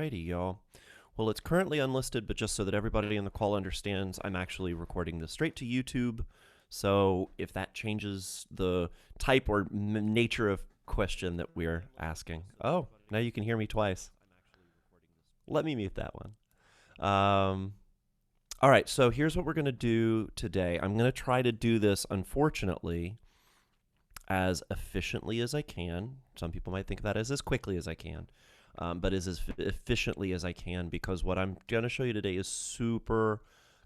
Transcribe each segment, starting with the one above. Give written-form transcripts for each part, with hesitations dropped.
Alrighty, y'all. Well, it's currently unlisted, but just so that everybody in the call understands, I'm actually recording this straight to YouTube. So if that changes the type or nature of question that we're asking. Oh, now you can hear me twice. Let me mute that one. All right, so here's what we're going to do today. I'm going to try to do this, unfortunately, as efficiently as I can. Some people might think of that as quickly as I can. But as efficiently as I can, because what I'm going to show you today is super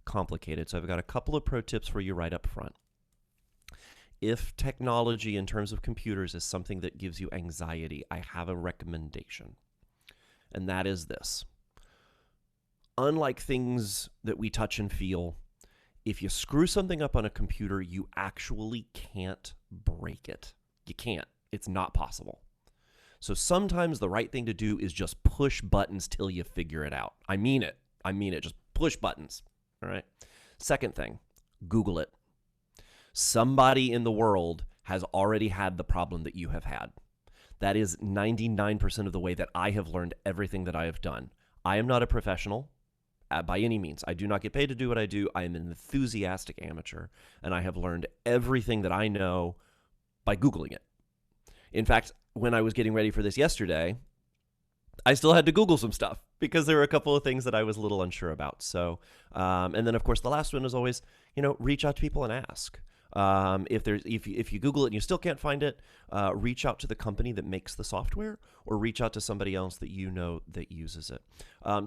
complicated. So I've got a couple of pro tips for you right up front. If technology in terms of computers is something that gives you anxiety, I have a recommendation. And that is this. Unlike things that we touch and feel, if you screw something up on a computer, you actually can't break it. You can't. It's not possible. So sometimes the right thing to do is just push buttons till you figure it out. I mean it. I mean it. Just push buttons. All right. Second thing, Google it. Somebody in the world has already had the problem that you have had. That is 99% of the way that I have learned everything that I have done. I am not a professional by any means. I do not get paid to do what I do. I am an enthusiastic amateur, and I have learned everything that I know by Googling it. In fact, when I was getting ready for this yesterday, I still had to Google some stuff because there were a couple of things that I was a little unsure about. So, and then of course the last one is always, reach out to people and ask. If you Google it and you still can't find it, reach out to the company that makes the software, or reach out to somebody else that you know that uses it.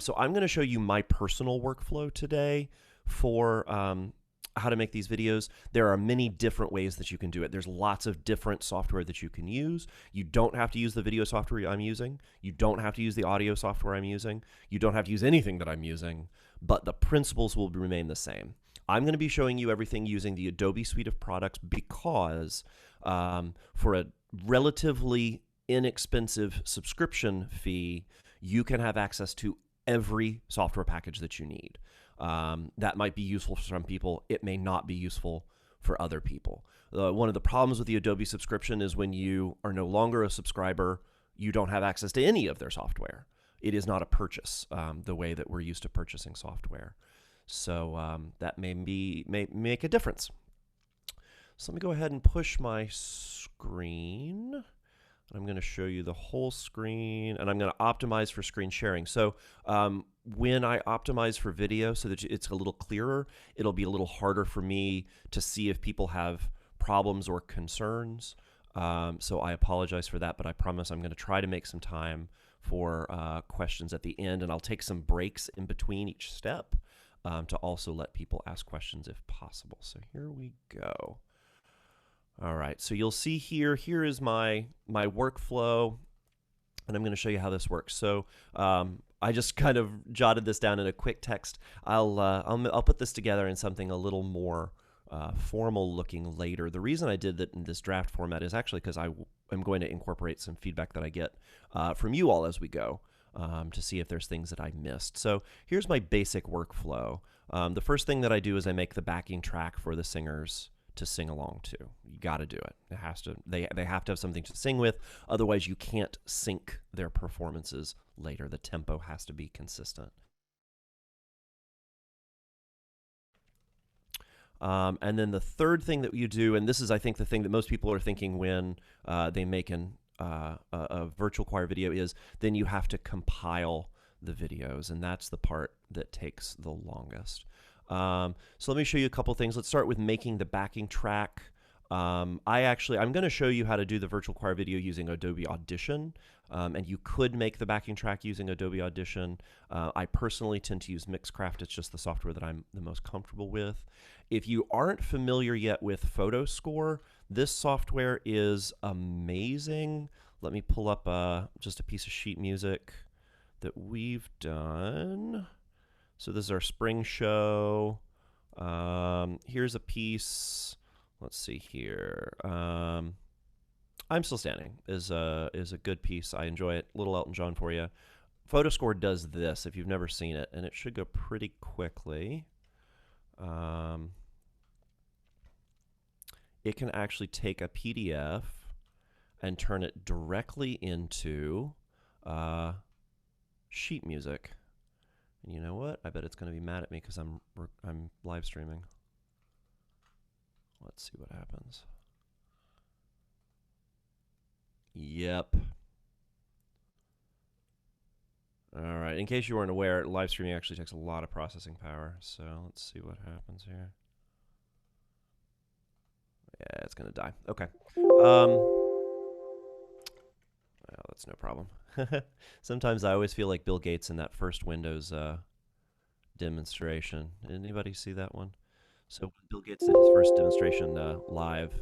So I'm going to show you my personal workflow today for how to make these videos. There are many different ways that you can do it. There's lots of different software that you can use. You don't have to use the video software I'm using. You don't have to use the audio software I'm using. You don't have to use anything that I'm using, but the principles will remain the same. I'm going to be showing you everything using the Adobe suite of products because for a relatively inexpensive subscription fee, you can have access to every software package that you need. That might be useful for some people. It may not be useful for other people. One of the problems with the Adobe subscription is when you are no longer a subscriber, you don't have access to any of their software. It is not a purchase the way that we're used to purchasing software. So that may make a difference. So let me go ahead and push my screen. I'm going to show you the whole screen, and I'm going to optimize for screen sharing. So when I optimize for video so that it's a little clearer, it'll be a little harder for me to see if people have problems or concerns. So I apologize for that, but I promise I'm going to try to make some time for questions at the end, and I'll take some breaks in between each step to also let people ask questions if possible. So here we go. All right, so you'll see here is my workflow, and I'm going to show you how this works. So I just kind of jotted this down in a quick text. I'll put this together in something a little more formal looking later. The reason I did that in this draft format is actually because I am going to incorporate some feedback that I get from you all as we go to see if there's things that I missed. So here's my basic workflow. The first thing that I do is I make the backing track for the singers to sing along to. You got to do it. It has to. They have to have something to sing with. Otherwise, you can't sync their performances later. The tempo has to be consistent. And then the third thing that you do, and this is, I think, the thing that most people are thinking when they make a virtual choir video, is then you have to compile the videos, and that's the part that takes the longest. So let me show you a couple things. Let's start with making the backing track. I'm going to show you how to do the virtual choir video using Adobe Audition, and you could make the backing track using Adobe Audition. I personally tend to use Mixcraft. It's just the software that I'm the most comfortable with. If you aren't familiar yet with Photoscore, this software is amazing. Let me pull up just a piece of sheet music that we've done. So this is our spring show. Here's a piece. Let's see here. I'm Still Standing is a good piece. I enjoy it. Little Elton John for you. Photoscore does this if you've never seen it, and it should go pretty quickly. It can actually take a PDF and turn it directly into sheet music. And you know what? I bet it's going to be mad at me because I'm live streaming. Let's see what happens. Yep. All right. In case you weren't aware, live streaming actually takes a lot of processing power. So let's see what happens here. Yeah, it's going to die. Okay. Well, that's no problem. Sometimes I always feel like Bill Gates in that first Windows demonstration. Anybody see that one? So when Bill Gates did his first demonstration live,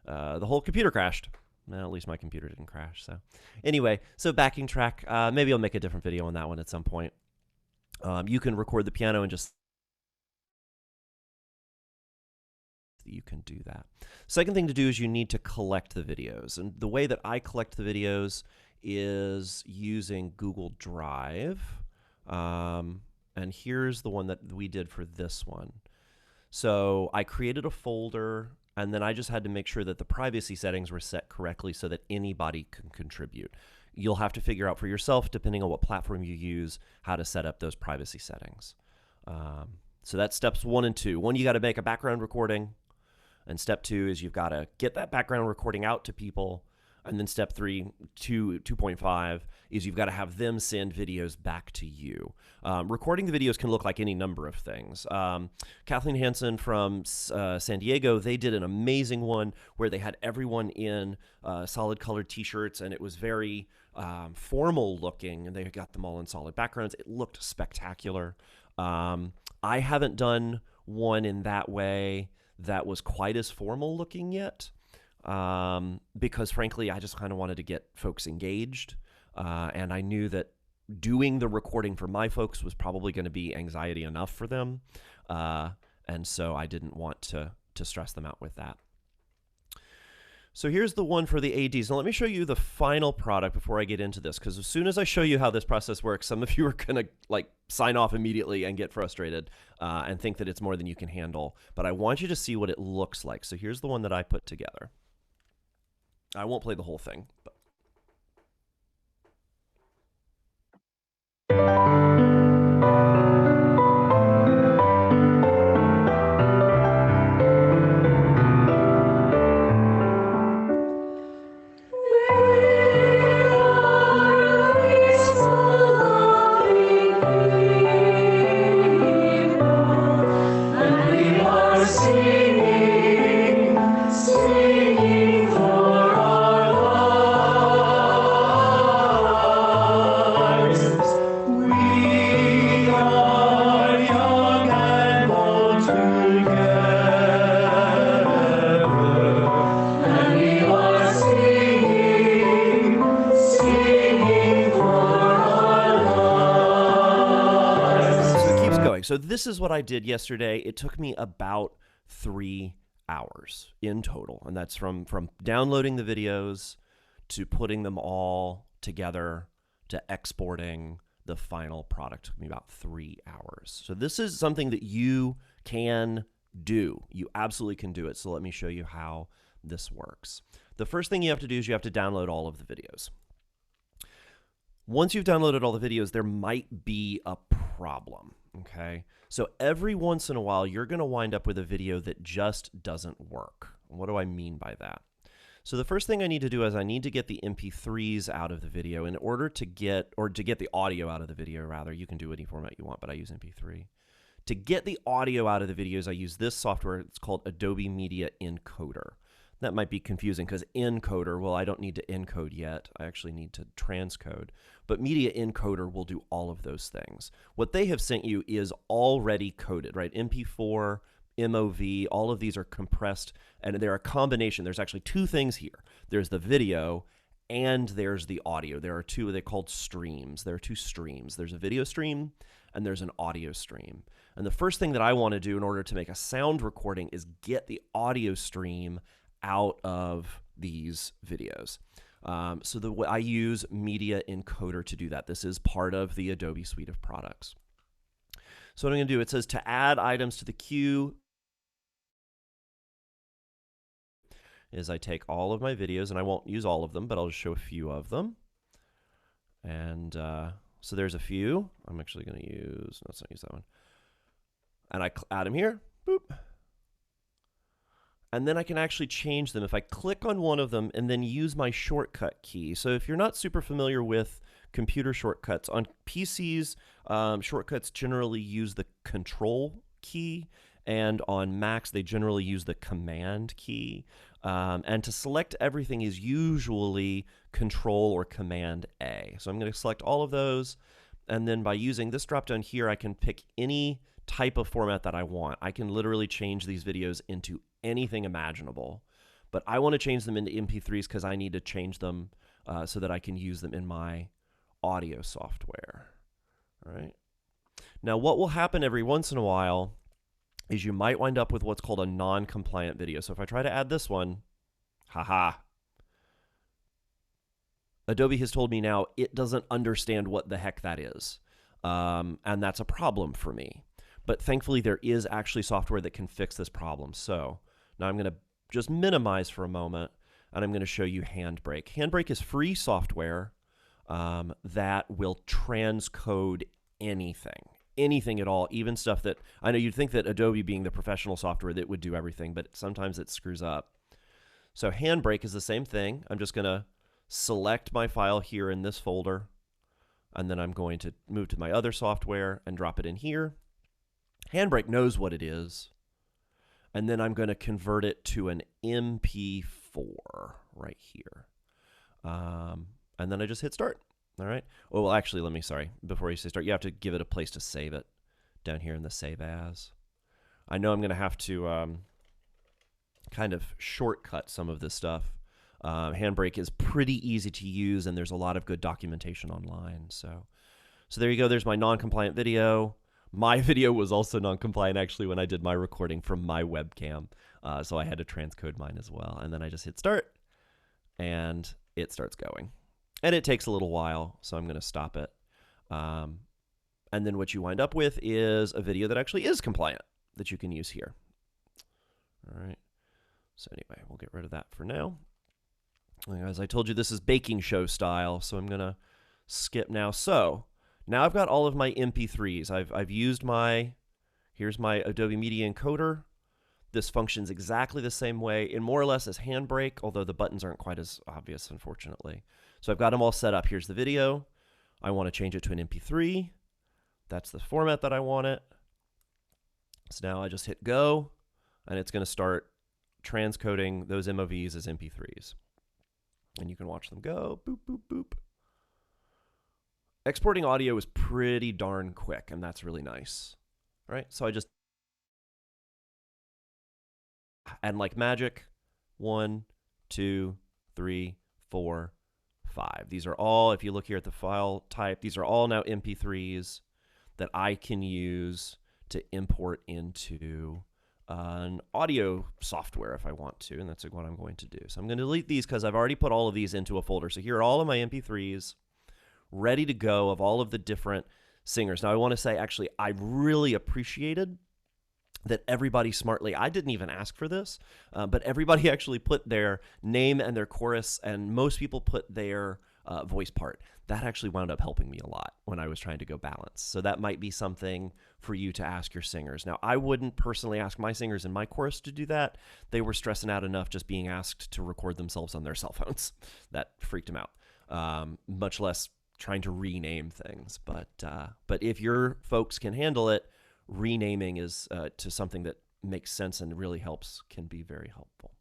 the whole computer crashed. Well, at least my computer didn't crash. So anyway, so backing track. Maybe I'll make a different video on that one at some point. You can record the piano and just... You can do that. Second thing to do is you need to collect the videos. And the way that I collect the videos is using Google Drive. And here's the one that we did for this one. So I created a folder, and then I just had to make sure that the privacy settings were set correctly so that anybody can contribute. You'll have to figure out for yourself, depending on what platform you use, how to set up those privacy settings. So that's steps 1 and 2. 1, you got to make a background recording. And step 2 is you've got to get that background recording out to people. And then step 3, 2.5, is you've got to have them send videos back to you. Recording the videos can look like any number of things. Kathleen Hansen from San Diego, they did an amazing one where they had everyone in solid colored t-shirts, and it was very formal looking, and they got them all in solid backgrounds. It looked spectacular. I haven't done one in that way that was quite as formal looking yet. Because frankly, I just kind of wanted to get folks engaged. And I knew that doing the recording for my folks was probably going to be anxiety enough for them. And so I didn't want to stress them out with that. So here's the one for the ADs. Now let me show you the final product before I get into this, because as soon as I show you how this process works, some of you are going to like sign off immediately and get frustrated and think that it's more than you can handle. But I want you to see what it looks like. So here's the one that I put together. I won't play the whole thing, but so this is what I did yesterday. It took me about 3 hours in total. And that's from downloading the videos to putting them all together to exporting the final product. It took me about 3 hours. So this is something that you can do. You absolutely can do it. So let me show you how this works. The first thing you have to do is you have to download all of the videos. Once you've downloaded all the videos, there might be a problem. Okay, so every once in a while, you're going to wind up with a video that just doesn't work. What do I mean by that? So the first thing I need to do is I need to get the MP3s out of the video in order to get the audio out of the video, rather. You can do any format you want, but I use MP3. To get the audio out of the videos, I use this software. It's called Adobe Media Encoder. That might be confusing because encoder, well, I don't need to encode yet. I actually need to transcode. But Media Encoder will do all of those things. What they have sent you is already coded, right? MP4, MOV, all of these are compressed, and they're a combination. There's actually 2 things here. There's the video, and there's the audio. There are 2, they're called streams. There are 2 streams. There's a video stream, and there's an audio stream. And the first thing that I want to do in order to make a sound recording is get the audio stream out of these videos. So I use Media Encoder to do that. This is part of the Adobe suite of products. So what I'm going to do, it says to add items to the queue is I take all of my videos, and I won't use all of them, but I'll just show a few of them. And So there's a few. I'm actually going to use, let's not use that one. And I add them here, boop. And then I can actually change them if I click on one of them and then use my shortcut key. So if you're not super familiar with computer shortcuts, on PCs, shortcuts generally use the control key, and on Macs, they generally use the command key. And to select everything is usually control or command A. So I'm going to select all of those, and then by using this drop down here, I can pick any type of format that I want. I can literally change these videos into anything imaginable, but I want to change them into MP3s because I need to change them so that I can use them in my audio software. All right. Now, what will happen every once in a while is you might wind up with what's called a non-compliant video. So if I try to add this one, haha, Adobe has told me now it doesn't understand what the heck that is. And that's a problem for me. But thankfully, there is actually software that can fix this problem. So now I'm going to just minimize for a moment, and I'm going to show you Handbrake. Handbrake is free software that will transcode anything at all, even stuff that, I know you'd think that Adobe being the professional software that would do everything, but sometimes it screws up. So Handbrake is the same thing. I'm just going to select my file here in this folder, and then I'm going to move to my other software and drop it in here. Handbrake knows what it is, and then I'm going to convert it to an MP4 right here. And then I just hit start. All right. Oh, well, actually, sorry, before you say start, you have to give it a place to save it down here in the Save As. I know I'm going to have to kind of shortcut some of this stuff. Handbrake is pretty easy to use, and there's a lot of good documentation online. So there you go. There's my non-compliant video. My video was also non-compliant, actually, when I did my recording from my webcam. So I had to transcode mine as well. And then I just hit start, and it starts going. And it takes a little while, so I'm going to stop it. And then what you wind up with is a video that actually is compliant that you can use here. All right. So anyway, we'll get rid of that for now. As I told you, this is baking show style, so I'm going to skip now. So now I've got all of my MP3s. I've used here's my Adobe Media Encoder. This functions exactly the same way, and more or less as Handbrake, although the buttons aren't quite as obvious, unfortunately. So I've got them all set up. Here's the video. I want to change it to an MP3. That's the format that I want it. So now I just hit go, and it's going to start transcoding those MOVs as MP3s. And you can watch them go, boop, boop, boop. Exporting audio is pretty darn quick, and that's really nice. All right, so I just, and like magic, 1, 2, 3, 4, 5. These are all, if you look here at the file type, these are all now MP3s that I can use to import into an audio software if I want to, and that's what I'm going to do. So I'm going to delete these because I've already put all of these into a folder. So here are all of my MP3s ready to go of all of the different singers. Now I want to say, actually, I really appreciated that everybody smartly, I didn't even ask for this, but everybody actually put their name and their chorus, and most people put their voice part. That actually wound up helping me a lot when I was trying to go balance. So that might be something for you to ask your singers. Now, I wouldn't personally ask my singers in my chorus to do that. They were stressing out enough just being asked to record themselves on their cell phones. That freaked them out, much less trying to rename things. But if your folks can handle it, renaming is to something that makes sense and really helps, can be very helpful.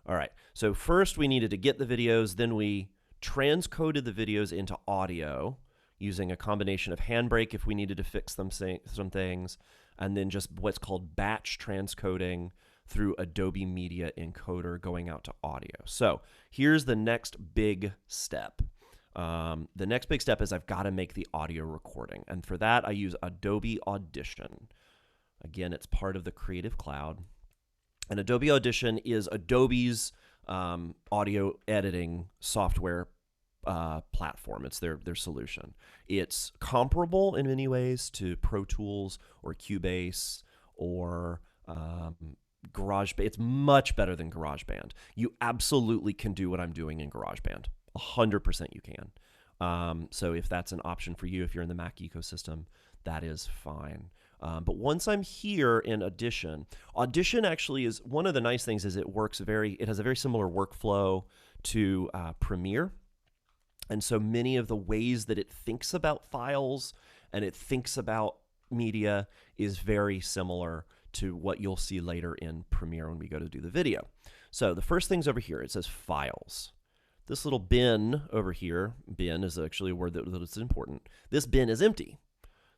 All right, so first we needed to get the videos, then we transcoded the videos into audio using a combination of Handbrake if we needed to fix some things, and then just what's called batch transcoding through Adobe Media Encoder going out to audio. So here's the next big step. The next big step is I've got to make the audio recording. And for that, I use Adobe Audition. Again, it's part of the Creative Cloud. And Adobe Audition is Adobe's audio editing software platform. It's their solution. It's comparable in many ways to Pro Tools or Cubase or GarageBand. It's much better than GarageBand. You absolutely can do what I'm doing in GarageBand. 100% you can. So if that's an option for you, if you're in the Mac ecosystem, that is fine. But once I'm here in Audition, Audition actually is one of the nice things is it has a very similar workflow to Premiere. And so many of the ways that it thinks about files and it thinks about media is very similar to what you'll see later in Premiere when we go to do the video. So the first thing's over here. It says Files. This little bin over here, bin is actually a word that is important. This bin is empty.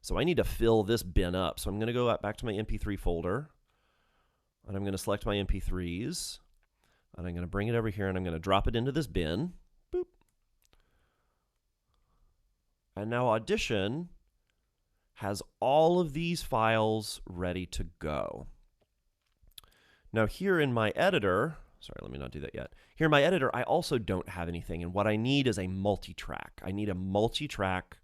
So I need to fill this bin up. So I'm going to go back to my MP3 folder, and I'm going to select my MP3s, and I'm going to bring it over here, and I'm going to drop it into this bin. Boop. And now Audition has all of these files ready to go. Now here in my editor, sorry, let me not do that yet. Here in my editor, I also don't have anything, and what I need is a multi-track. I need a multi-track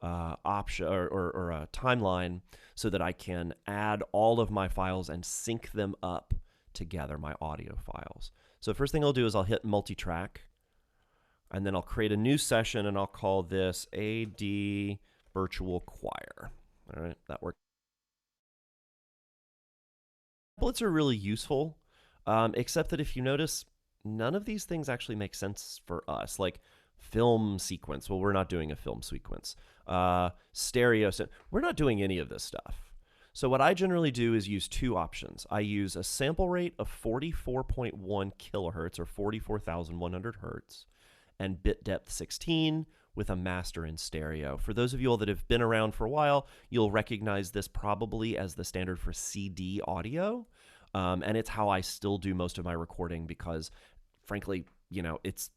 option or a timeline so that I can add all of my files and sync them up together, my audio files. So first thing I'll do is I'll hit multi-track, and then I'll create a new session, and I'll call this AD Virtual Choir. All right, that works. Templates are really useful, except that if you notice, none of these things actually make sense for us. Like film sequence, well, we're not doing a film sequence. Stereo, we're not doing any of this stuff. So what I generally do is use two options. I use a sample rate of 44.1 kilohertz or 44,100 hertz and bit depth 16 with a master in stereo. For those of you all that have been around for a while, you'll recognize this probably as the standard for CD audio. And it's how I still do most of my recording because, frankly, you know, it's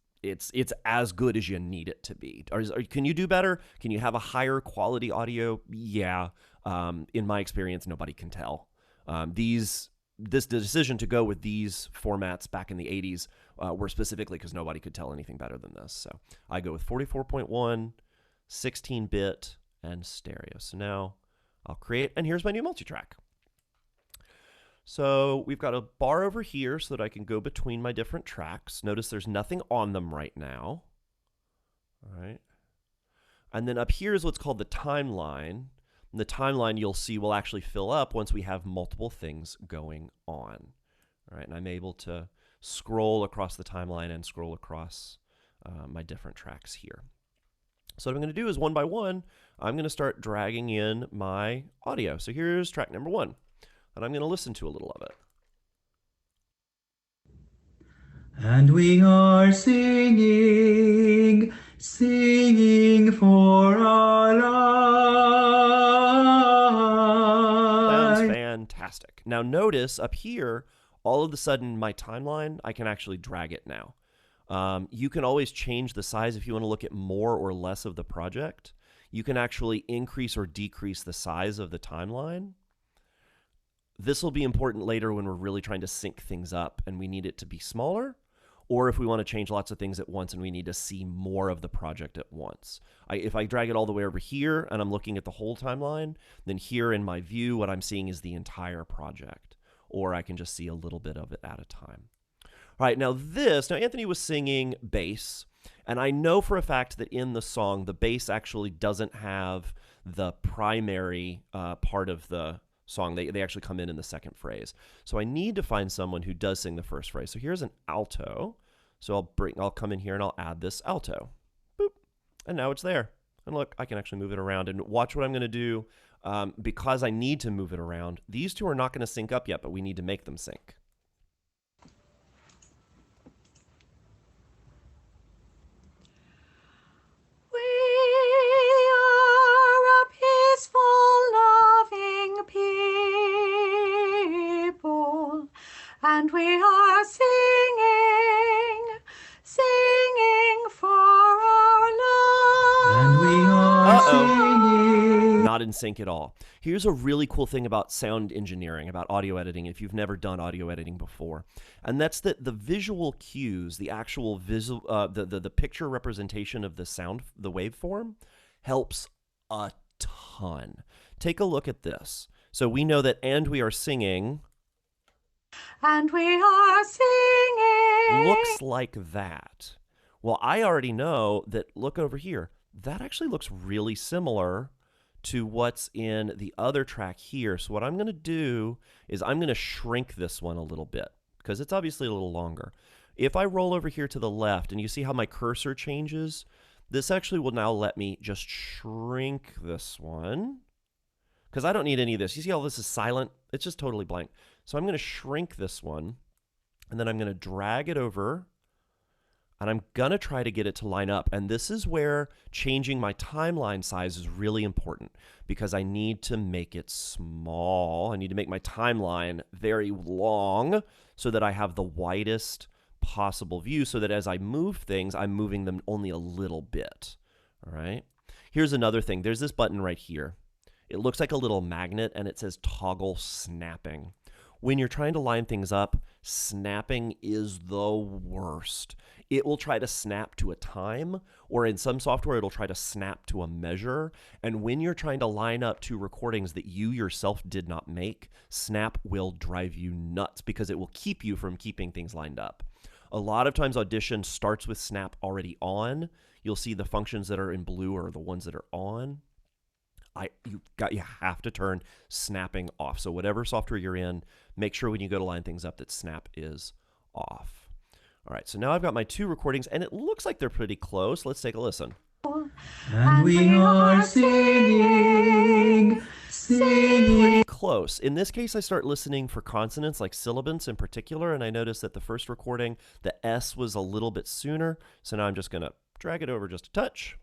as good as you need it to be. Can you do better? Can you have a higher quality audio? Yeah. In my experience, nobody can tell. The decision to go with these formats back in the 80s were specifically because nobody could tell anything better than this. So I go with 44.1, 16-bit, and stereo. So now I'll create, and here's my new multitrack. So we've got a bar over here so that I can go between my different tracks. Notice there's nothing on them right now. All right. And then up here is what's called the timeline. And the timeline you'll see will actually fill up once we have multiple things going on. All right. And I'm able to scroll across the timeline and scroll across my different tracks here. So what I'm going to do is one by one, I'm going to start dragging in my audio. So here's track number 1. And I'm going to listen to a little of it. And we are singing, singing for our life. Sounds fantastic. Now notice up here, all of a sudden my timeline, I can actually drag it now. You can always change the size if you want to look at more or less of the project. You can actually increase or decrease the size of the timeline. This will be important later when we're really trying to sync things up and we need it to be smaller, or if we want to change lots of things at once and we need to see more of the project at once. If I drag it all the way over here and I'm looking at the whole timeline, then here in my view, what I'm seeing is the entire project, or I can just see a little bit of it at a time. All right, now Anthony was singing bass, and I know for a fact that in the song, the bass actually doesn't have the primary part of the song. They actually come in the second phrase. So I need to find someone who does sing the first phrase. So here's an alto. So I'll come in here and I'll add this alto. Boop. And now it's there. And look, I can actually move it around. And watch what I'm going to do. Because I need to move it around, these two are not going to sync up yet, but we need to make them sync. And we are singing, singing for our life. And we are singing. Not in sync at all. Here's a really cool thing about sound engineering, about audio editing, if you've never done audio editing before. And that's that the visual cues, the actual the picture representation of the sound, the waveform, helps a ton. Take a look at this. So we know that "and we are singing" and we are singing looks like that. Well, I already know that, look over here, that actually looks really similar to what's in the other track here. So what I'm going to do is I'm going to shrink this one a little bit because it's obviously a little longer. If I roll over here to the left and you see how my cursor changes, this actually will now let me just shrink this one because I don't need any of this. You see how this is silent? It's just totally blank. So I'm going to shrink this one and then I'm going to drag it over and I'm going to try to get it to line up. And this is where changing my timeline size is really important because I need to make it small. I need to make my timeline very long so that I have the widest possible view so that as I move things, I'm moving them only a little bit. All right. Here's another thing. There's this button right here. It looks like a little magnet and it says toggle snapping. When you're trying to line things up, snapping is the worst. It will try to snap to a time, or in some software, it'll try to snap to a measure. And when you're trying to line up two recordings that you yourself did not make, snap will drive you nuts because it will keep you from keeping things lined up. A lot of times Audition starts with snap already on. You'll see the functions that are in blue are the ones that are on. You have to turn snapping off. So whatever software you're in, make sure when you go to line things up that snap is off. All right, so now I've got my two recordings, and it looks like they're pretty close. Let's take a listen. And we are singing, singing. Pretty close. In this case, I start listening for consonants like sibilants in particular, and I noticed that the first recording, the S was a little bit sooner. So now I'm just going to drag it over just a touch.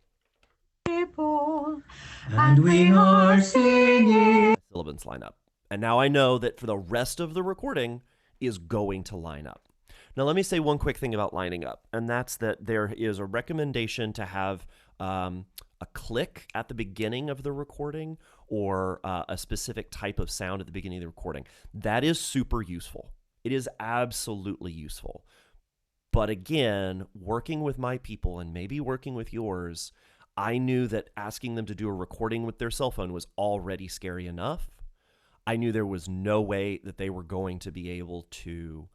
And we are singing. Sibilants line up. And now I know that for the rest of the recording is going to line up. Now, let me say one quick thing about lining up, and that's that there is a recommendation to have a click at the beginning of the recording or a specific type of sound at the beginning of the recording. That is super useful. It is absolutely useful. But again, working with my people and maybe working with yours, I knew that asking them to do a recording with their cell phone was already scary enough. I knew there was no way that they were going to be able to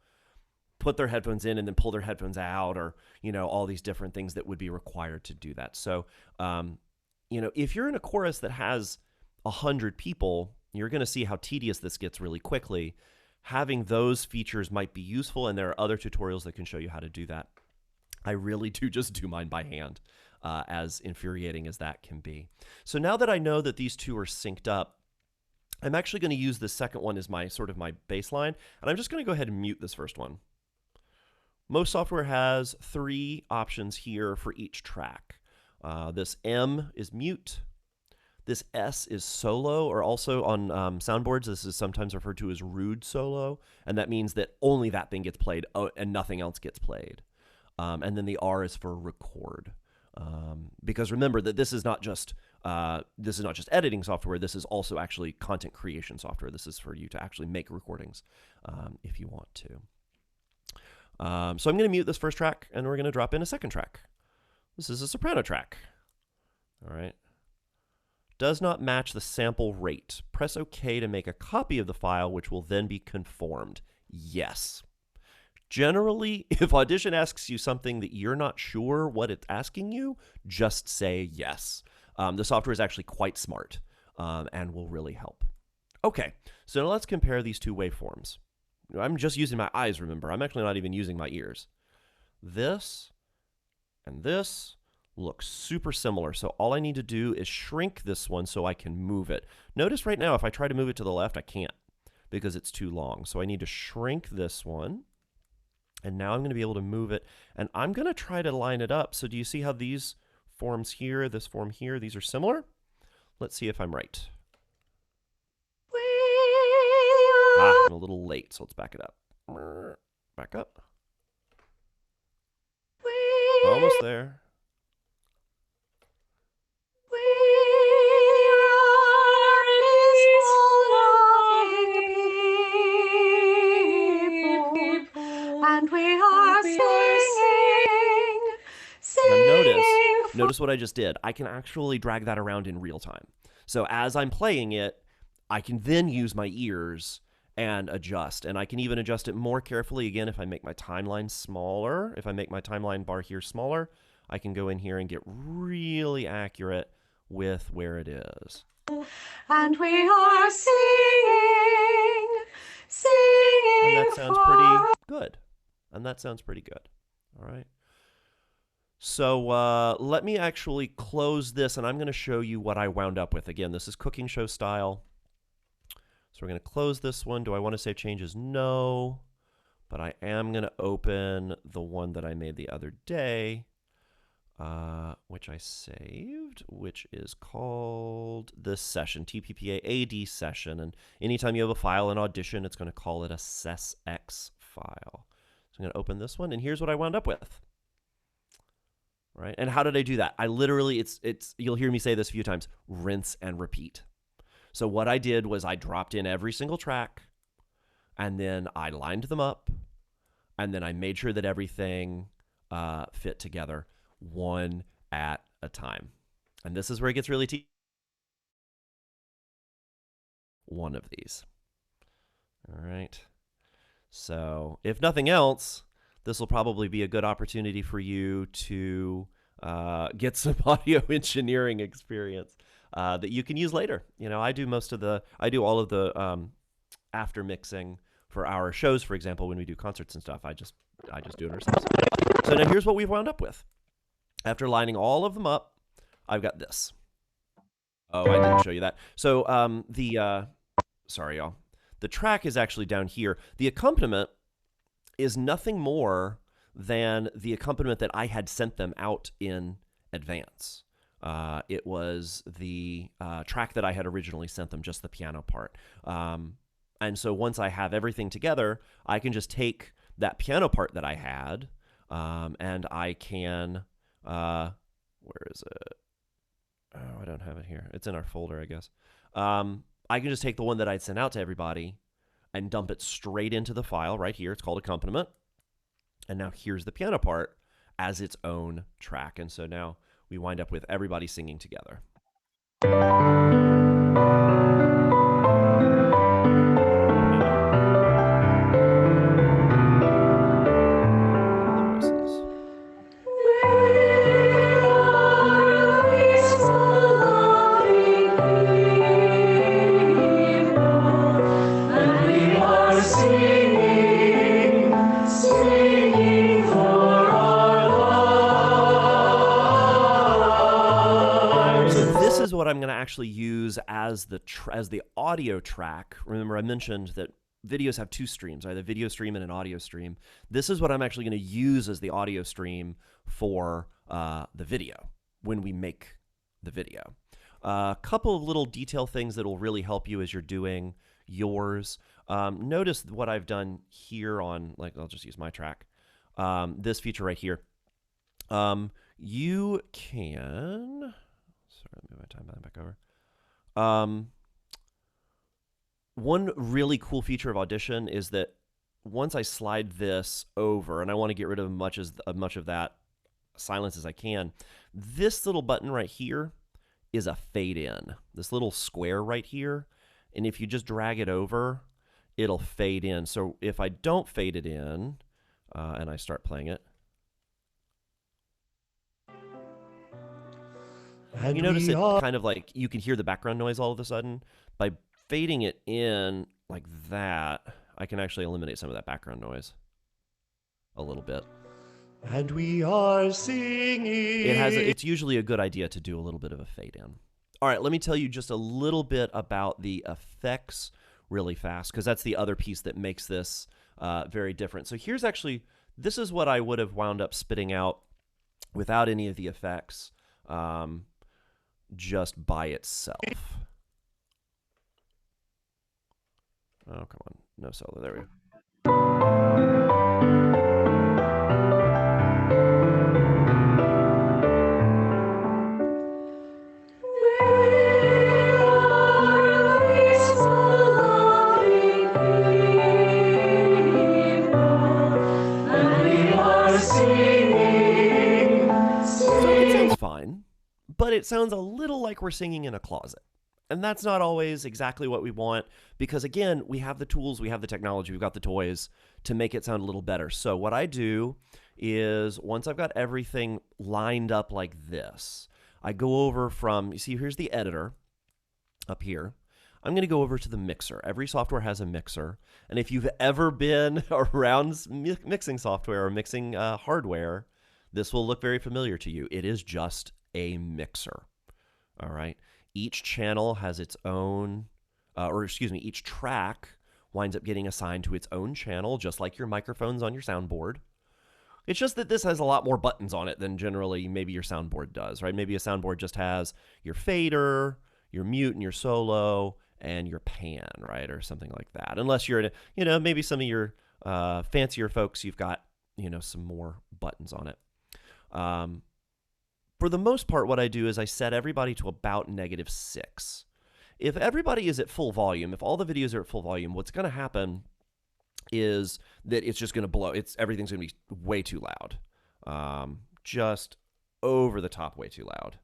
put their headphones in and then pull their headphones out, or, you know, all these different things that would be required to do that. So, you know, if you're in a chorus that has 100 people, you're going to see how tedious this gets really quickly. Having those features might be useful, and there are other tutorials that can show you how to do that. I really do just do mine by hand, as infuriating as that can be. So now that I know that these two are synced up, I'm actually going to use the second one as my sort of my baseline, and I'm just going to go ahead and mute this first one. Most software has 3 options here for each track. This M is mute. This S is solo, or also on soundboards, this is sometimes referred to as rude solo, and that means that only that thing gets played and nothing else gets played. And then the R is for record. Because remember that this is not just editing software. This is also actually content creation software. This is for you to actually make recordings if you want to. So I'm going to mute this first track, and we're going to drop in a second track. This is a soprano track. All right. Does not match the sample rate. Press OK to make a copy of the file, which will then be conformed. Yes. Generally, if Audition asks you something that you're not sure what it's asking you, just say yes. The software is actually quite smart and will really help. Okay, so now let's compare these two waveforms. I'm just using my eyes, remember. I'm actually not even using my ears. This and this look super similar, so all I need to do is shrink this one so I can move it. Notice right now, if I try to move it to the left, I can't because it's too long. So I need to shrink this one. And now I'm going to be able to move it, and I'm going to try to line it up. So do you see how these forms here, this form here, these are similar? Let's see if I'm right. I'm a little late, so let's back it up. Back up. Almost there. And we are singing, singing. Notice what I just did. I can actually drag that around in real time. So as I'm playing it, I can then use my ears and adjust. And I can even adjust it more carefully again if I make my timeline smaller. If I make my timeline bar here smaller, I can go in here and get really accurate with where it is. And we are singing, And singing that sounds pretty good. And that sounds pretty good. All right. So let me actually close this, and I'm going to show you what I wound up with. Again, this is cooking show style. So we're going to close this one. Do I want to save changes? No. But I am going to open the one that I made the other day, which I saved, which is called this session, TPPA AD session. And anytime you have a file in Audition, it's going to call it a SESX file. So I'm going to open this one, and here's what I wound up with. Right? And how did I do that? I literally, you'll hear me say this a few times, rinse and repeat. So what I did was I dropped in every single track, and then I lined them up, and then I made sure that everything fit together one at a time. And this is where it gets really one of these. All right. So if nothing else, this will probably be a good opportunity for you to get some audio engineering experience that you can use later. You know, I do all of the after mixing for our shows, for example, when we do concerts and stuff. I just do it ourselves. So now here's what we've wound up with. After lining all of them up, I've got this. Oh, I didn't show you that. So sorry, y'all. The track is actually down here. The accompaniment is nothing more than the accompaniment that I had sent them out in advance. It was the track that I had originally sent them, just the piano part. And so once I have everything together, I can just take that piano part that I had, and I can, where is it? Oh, I don't have it here. It's in our folder, I guess. I can just take the one that I'd sent out to everybody and dump it straight into the file right here. It's called accompaniment. And now here's the piano part as its own track. And so now we wind up with everybody singing together. What I'm going to actually use as the audio track. Remember, I mentioned that videos have two streams, either video stream and an audio stream. This is what I'm actually going to use as the audio stream for the video when we make the video. A couple of little detail things that will really help you as you're doing yours. Notice what I've done here on, like, I'll just use my track. This feature right here. You can... Sorry, let me move my timeline back over. One really cool feature of Audition is that once I slide this over, and I want to get rid of as much of that silence as I can, this little button right here is a fade in. This little square right here, and if you just drag it over, it'll fade in. So if I don't fade it in, and I start playing it, and you notice it kind of like, you can hear the background noise all of a sudden. By fading it in like that, I can actually eliminate some of that background noise a little bit. And we are singing. It's usually a good idea to do a little bit of a fade in. All right, let me tell you just a little bit about the effects really fast, because that's the other piece that makes this very different. So this is what I would have wound up spitting out without any of the effects. Just by itself. Oh, come on. No solo. There we go. So it sounds fine. But it sounds a little like we're singing in a closet. And that's not always exactly what we want, because again, we have the tools, we have the technology, we've got the toys to make it sound a little better. So what I do is once I've got everything lined up like this, I go over from, you see, here's the editor up here. I'm going to go over to the mixer. Every software has a mixer. And if you've ever been around mixing software or mixing hardware, this will look very familiar to you. It is just a mixer. All right. Each channel has its own, each track winds up getting assigned to its own channel, just like your microphones on your soundboard. It's just that this has a lot more buttons on it than generally maybe your soundboard does, right? Maybe a soundboard just has your fader, your mute and your solo, and your pan, right? Or something like that. Unless you're, maybe some of your fancier folks, you've got, some more buttons on it. For the most part, what I do is I set everybody to about -6. If everybody is at full volume, if all the videos are at full volume, what's going to happen is that it's just going to blow. Everything's going to be way too loud, just over the top, way too loud,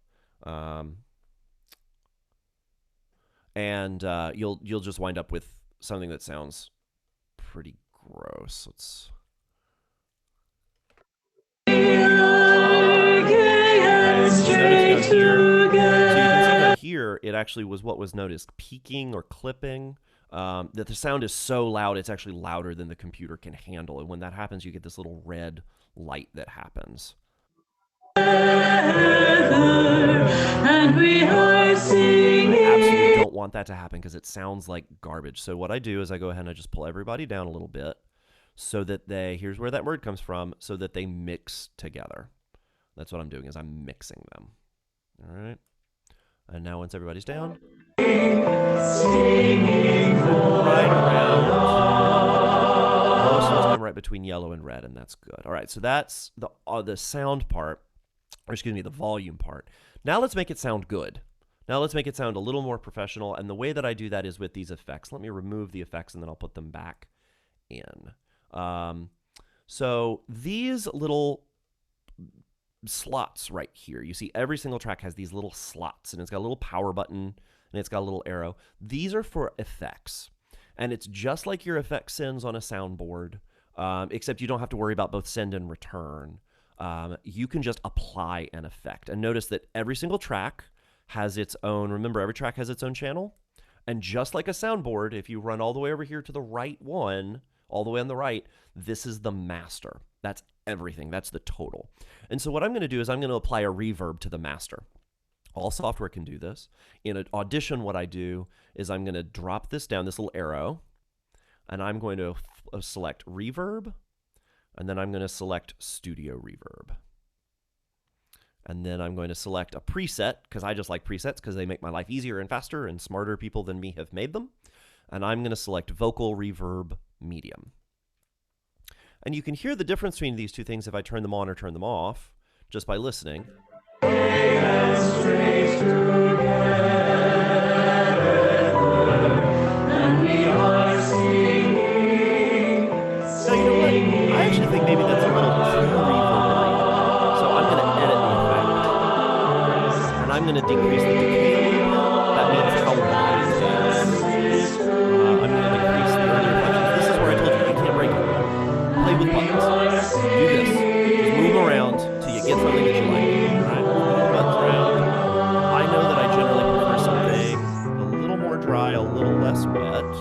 and you'll just wind up with something that sounds pretty gross. Let's. Here, it actually was what was known as peaking or clipping. That the sound is so loud, it's actually louder than the computer can handle. And when that happens, you get this little red light that happens. And we are singing. I absolutely don't want that to happen because it sounds like garbage. So what I do is I go ahead and I just pull everybody down a little bit so that here's where that word comes from, so that they mix together. That's what I'm doing, is I'm mixing them. All right. And now once everybody's down, singing right around, most of the time right between yellow and red, and that's good. All right, so that's the sound part, or excuse me, the volume part. Now let's make it sound good. Now let's make it sound a little more professional, and the way that I do that is with these effects. Let me remove the effects, and then I'll put them back in. So these little slots right here. You see every single track has these little slots, and it's got a little power button, and it's got a little arrow. These are for effects, and it's just like your effect sends on a soundboard, except you don't have to worry about both send and return. You can just apply an effect, and notice that every single track has its own, remember, every track has its own channel, and just like a soundboard, if you run all the way over here to the right one, all the way on the right, this is the master. That's everything. That's the total. And so what I'm going to do is I'm going to apply a reverb to the master. All software can do this. In Audition, what I do is I'm going to drop this down, this little arrow, and I'm going to select reverb, and then I'm going to select studio reverb. And then I'm going to select a preset, because I just like presets because they make my life easier and faster, and smarter people than me have made them. And I'm going to select vocal reverb medium. And you can hear the difference between these two things if I turn them on or turn them off, just by listening. So you know what? I actually think maybe that's a little too reverberant. So I'm going to edit the effect. And I'm going to decrease the decay a little bit. That means how loud it is. I'm going to decrease the earlier functions. This is where I told you can't break it. Play with buttons. Do this. Just move around till you get something that you like. Right? Move the buttons around. I know that I generally prefer something a little more dry, a little less wet.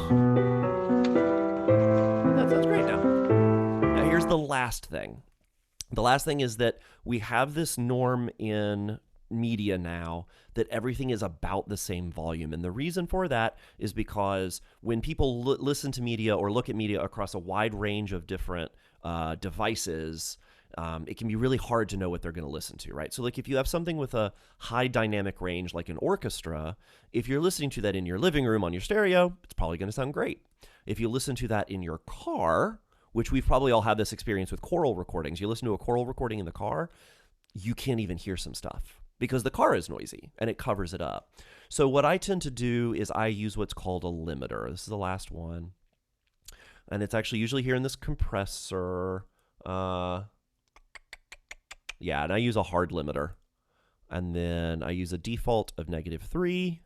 And that sounds great now. Now here's the last thing. The last thing is that we have this norm in media now that everything is about the same volume. And the reason for that is because when people listen to media or look at media across a wide range of different devices, it can be really hard to know what they're going to listen to, right? So like if you have something with a high dynamic range like an orchestra, if you're listening to that in your living room on your stereo, it's probably going to sound great. If you listen to that in your car, which we've probably all had this experience with choral recordings, you listen to a choral recording in the car, you can't even hear some stuff, because the car is noisy and it covers it up. So what I tend to do is I use what's called a limiter. This is the last one. And it's actually usually here in this compressor. Yeah, and I use a hard limiter. And then I use a default of -3.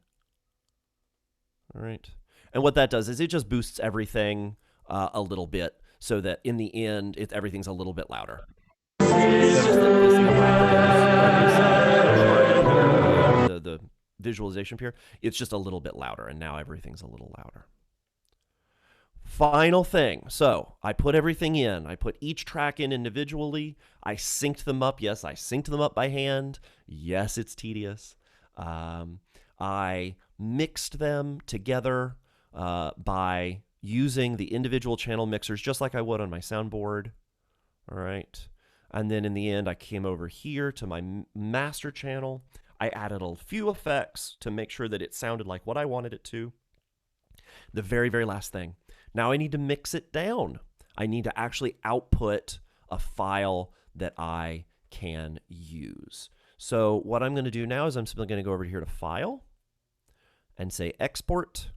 All right. And what that does is it just boosts everything a little bit so that in the end, everything's a little bit louder. Notice that this number is the visualization here. It's just a little bit louder, and now everything's a little louder. Final thing. So I put everything in. I put each track in individually. I synced them up. Yes, I synced them up by hand. Yes, it's tedious. I mixed them together by using the individual channel mixers just like I would on my soundboard. All right. And then in the end, I came over here to my master channel. I added a few effects to make sure that it sounded like what I wanted it to. The very, very last thing. Now I need to mix it down. I need to actually output a file that I can use. So what I'm going to do now is I'm simply going to go over here to File and say Export,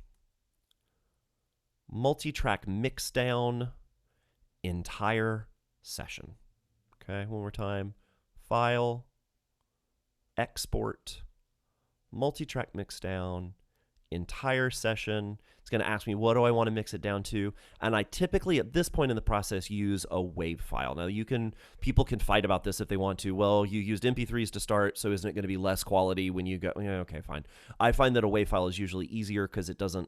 Multi-Track Mixdown, Entire Session. Okay, one more time. File, Export, Multi-Track Mixdown, Entire Session. It's going to ask me, what do I want to mix it down to? And I typically, at this point in the process, use a WAV file. Now, people can fight about this if they want to. Well, you used MP3s to start, so isn't it going to be less quality when you go? Yeah, okay, fine. I find that a WAV file is usually easier because it doesn't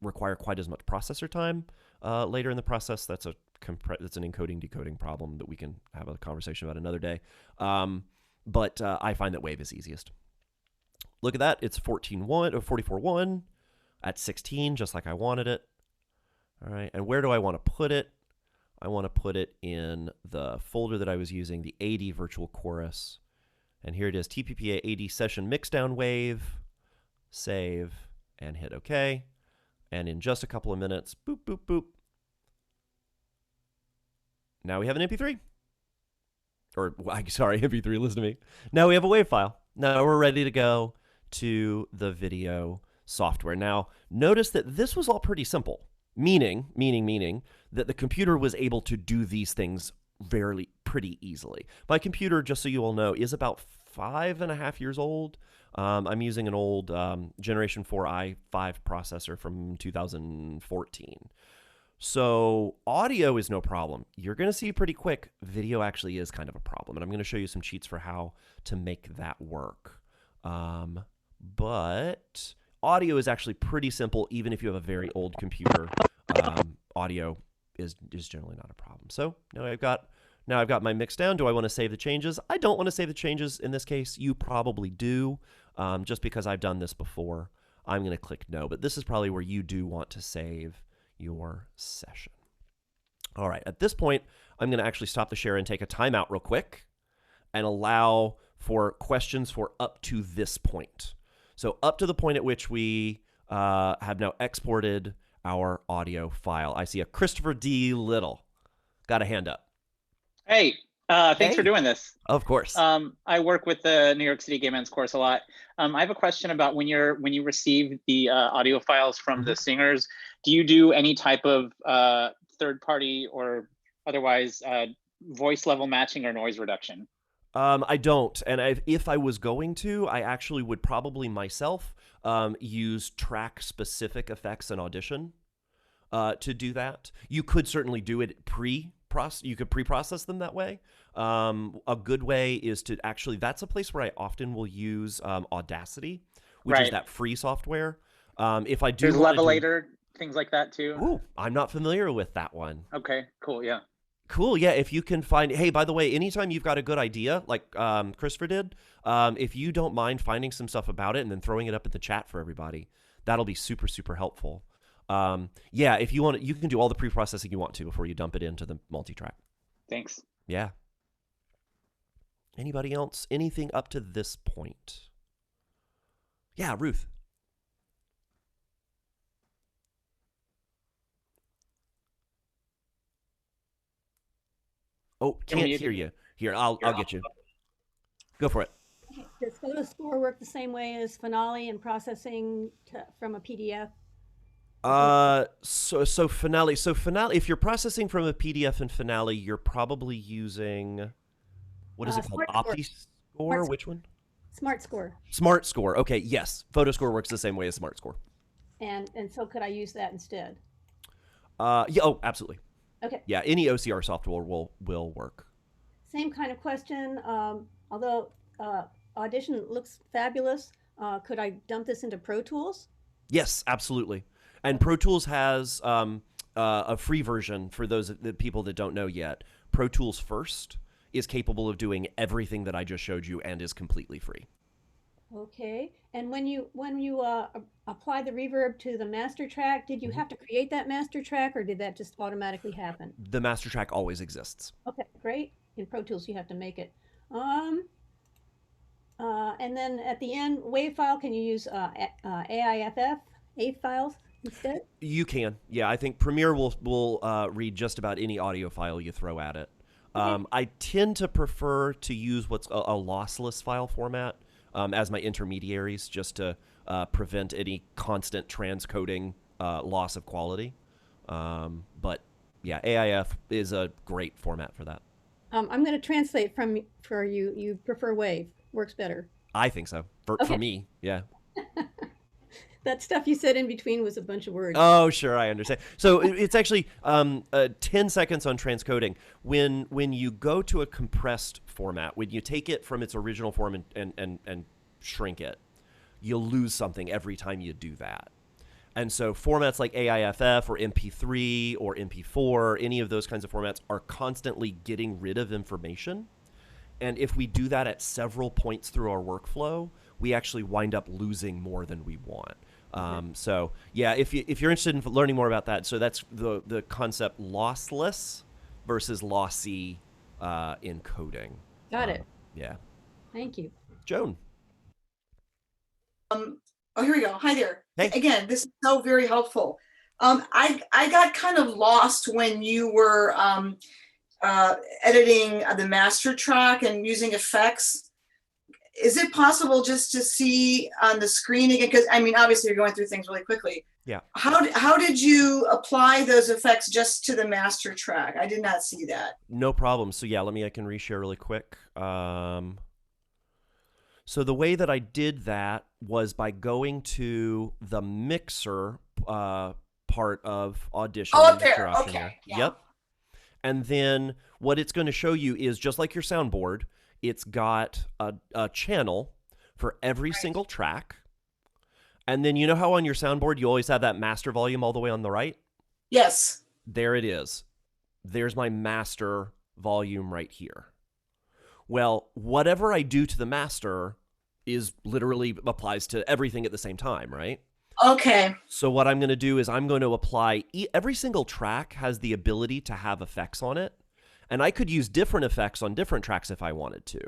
require quite as much processor time later in the process. That's an encoding decoding problem that we can have a conversation about another day. But I find that WAV is easiest. Look at that. It's 14.1 or 44.1 at 16, just like I wanted it. All right. And where do I want to put it? I want to put it in the folder that I was using, the AD Virtual Chorus. And here it is, TPPA AD Session Mixdown WAV. Save and hit OK. And in just a couple of minutes, boop, boop, boop. Now we have an MP3. Or, sorry, MP3, listen to me. Now we have a WAV file. Now we're ready to go to the video software. Now, notice that this was all pretty simple, meaning that the computer was able to do these things pretty easily. My computer, just so you all know, is about 5.5 years old. I'm using an old Generation 4 i5 processor from 2014. So audio is no problem. You're going to see pretty quick. Video actually is kind of a problem. And I'm going to show you some cheats for how to make that work. But audio is actually pretty simple, even if you have a very old computer. Audio is generally not a problem. So now I've got my mix down. Do I want to save the changes? I don't want to save the changes in this case. You probably do, just because I've done this before. I'm going to click no, but this is probably where you do want to save your session. All right, at this point, I'm going to actually stop the share and take a timeout real quick and allow for questions for up to this point. So up to the point at which we have now exported our audio file. I see a Christopher D. Little. Got a hand up. Hey, thanks for doing this. Of course. I work with the New York City Gay Men's Chorus a lot. I have a question about when you receive the audio files from the singers, do you do any type of third party or otherwise voice level matching or noise reduction? I don't. And if I was going to, I actually would probably myself use track specific effects in Audition to do that. You could certainly do it you could pre-process them that way. A good way is to actually, that's a place where I often will use Audacity, which is that free software. If I do, there's Levelator, things like that too. Ooh, I'm not familiar with that one. Okay, cool, yeah. Cool, yeah. If you can find, hey, by the way, anytime you've got a good idea, like Christopher did, if you don't mind finding some stuff about it and then throwing it up in the chat for everybody, that'll be super, super helpful. Yeah, if you want, you can do all the pre-processing you want to before you dump it into the multi-track. Thanks. Yeah. Anybody else? Anything up to this point? Yeah, Ruth. Oh, can't hear you. Here, I'll get you. Go for it. Does PhotoScore work the same way as Finale and processing from a PDF? So Finale. If you're processing from a PDF in Finale, you're probably using, what is it called? OptiScore? Which one? SmartScore. SmartScore. Okay, yes. PhotoScore works the same way as SmartScore. And so could I use that instead? Yeah. Oh, absolutely. Okay. Yeah, any OCR software will work. Same kind of question. Although Audition looks fabulous, could I dump this into Pro Tools? Yes, absolutely. And Pro Tools has a free version for those the people that don't know yet. Pro Tools First is capable of doing everything that I just showed you and is completely free. Okay. And when you apply the reverb to the master track, did you have to create that master track, or did that just automatically happen? The master track always exists. Okay, great. In Pro Tools, you have to make it. And then at the end, wave file, can you use AIFF, AIFF files instead? You can. Yeah, I think Premiere will read just about any audio file you throw at it. I tend to prefer to use what's a lossless file format as my intermediaries, just to prevent any constant transcoding loss of quality. But yeah, AIF is a great format for that. I'm going to translate for you. You prefer wave. Works better. I think so. For me, yeah. That stuff you said in between was a bunch of words. Oh, sure, I understand. So it's actually 10 seconds on transcoding. When you go to a compressed format, when you take it from its original form and shrink it, you'll lose something every time you do that. And so formats like AIFF or MP3 or MP4, any of those kinds of formats are constantly getting rid of information. And if we do that at several points through our workflow, we actually wind up losing more than we want. So yeah, if you're interested in learning more about that, so that's the concept lossless versus lossy encoding. Got it. Yeah. Thank you. Joan. Oh, here we go. Hi there. Hey. Again, this is so very helpful. I got kind of lost when you were editing the master track and using effects. Is it possible just to see on the screen again? Because I mean, obviously you're going through things really quickly. Yeah. How did you apply those effects just to the master track? I did not see that. No problem. So yeah, I can reshare really quick. So the way that I did that was by going to the mixer part of Audition. Oh, up there. Okay. Yeah. Yep. And then what it's going to show you is just like your soundboard, it's got a channel for every single track. And then you know how on your soundboard you always have that master volume all the way on the right? Yes. There it is. There's my master volume right here. Well, whatever I do to the master is literally applies to everything at the same time, right? Okay. So what I'm going to do is I'm going to apply every single track has the ability to have effects on it. And I could use different effects on different tracks if I wanted to.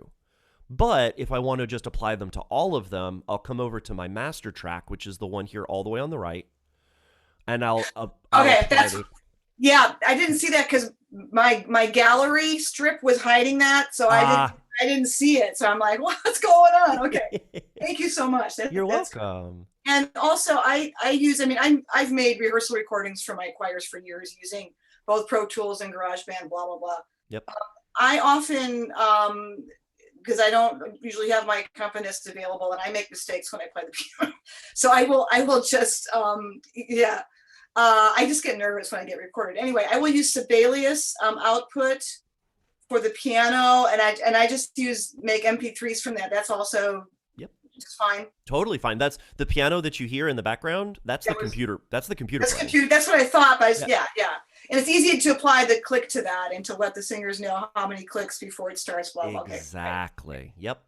But if I want to just apply them to all of them, I'll come over to my master track, which is the one here all the way on the right. And I'll okay, yeah, I didn't see that because my gallery strip was hiding that, so I didn't see it. So I'm like, what's going on? Okay, thank you so much. You're welcome. And also, I use. I mean, I've made rehearsal recordings for my choirs for years using both Pro Tools and GarageBand. Blah blah blah. Yep. I often, because I don't usually have my accompanist available, and I make mistakes when I play the piano. So I will just, yeah. I just get nervous when I get recorded. Anyway, I will use Sibelius output for the piano, and I just make MP3s from that. That's also just fine. Totally fine. That's the piano that you hear in the background. That's the computer. That's the computer. That's what I thought. But yeah. And it's easy to apply the click to that and to let the singers know how many clicks before it starts. Blah blah. Exactly. Okay. Yep.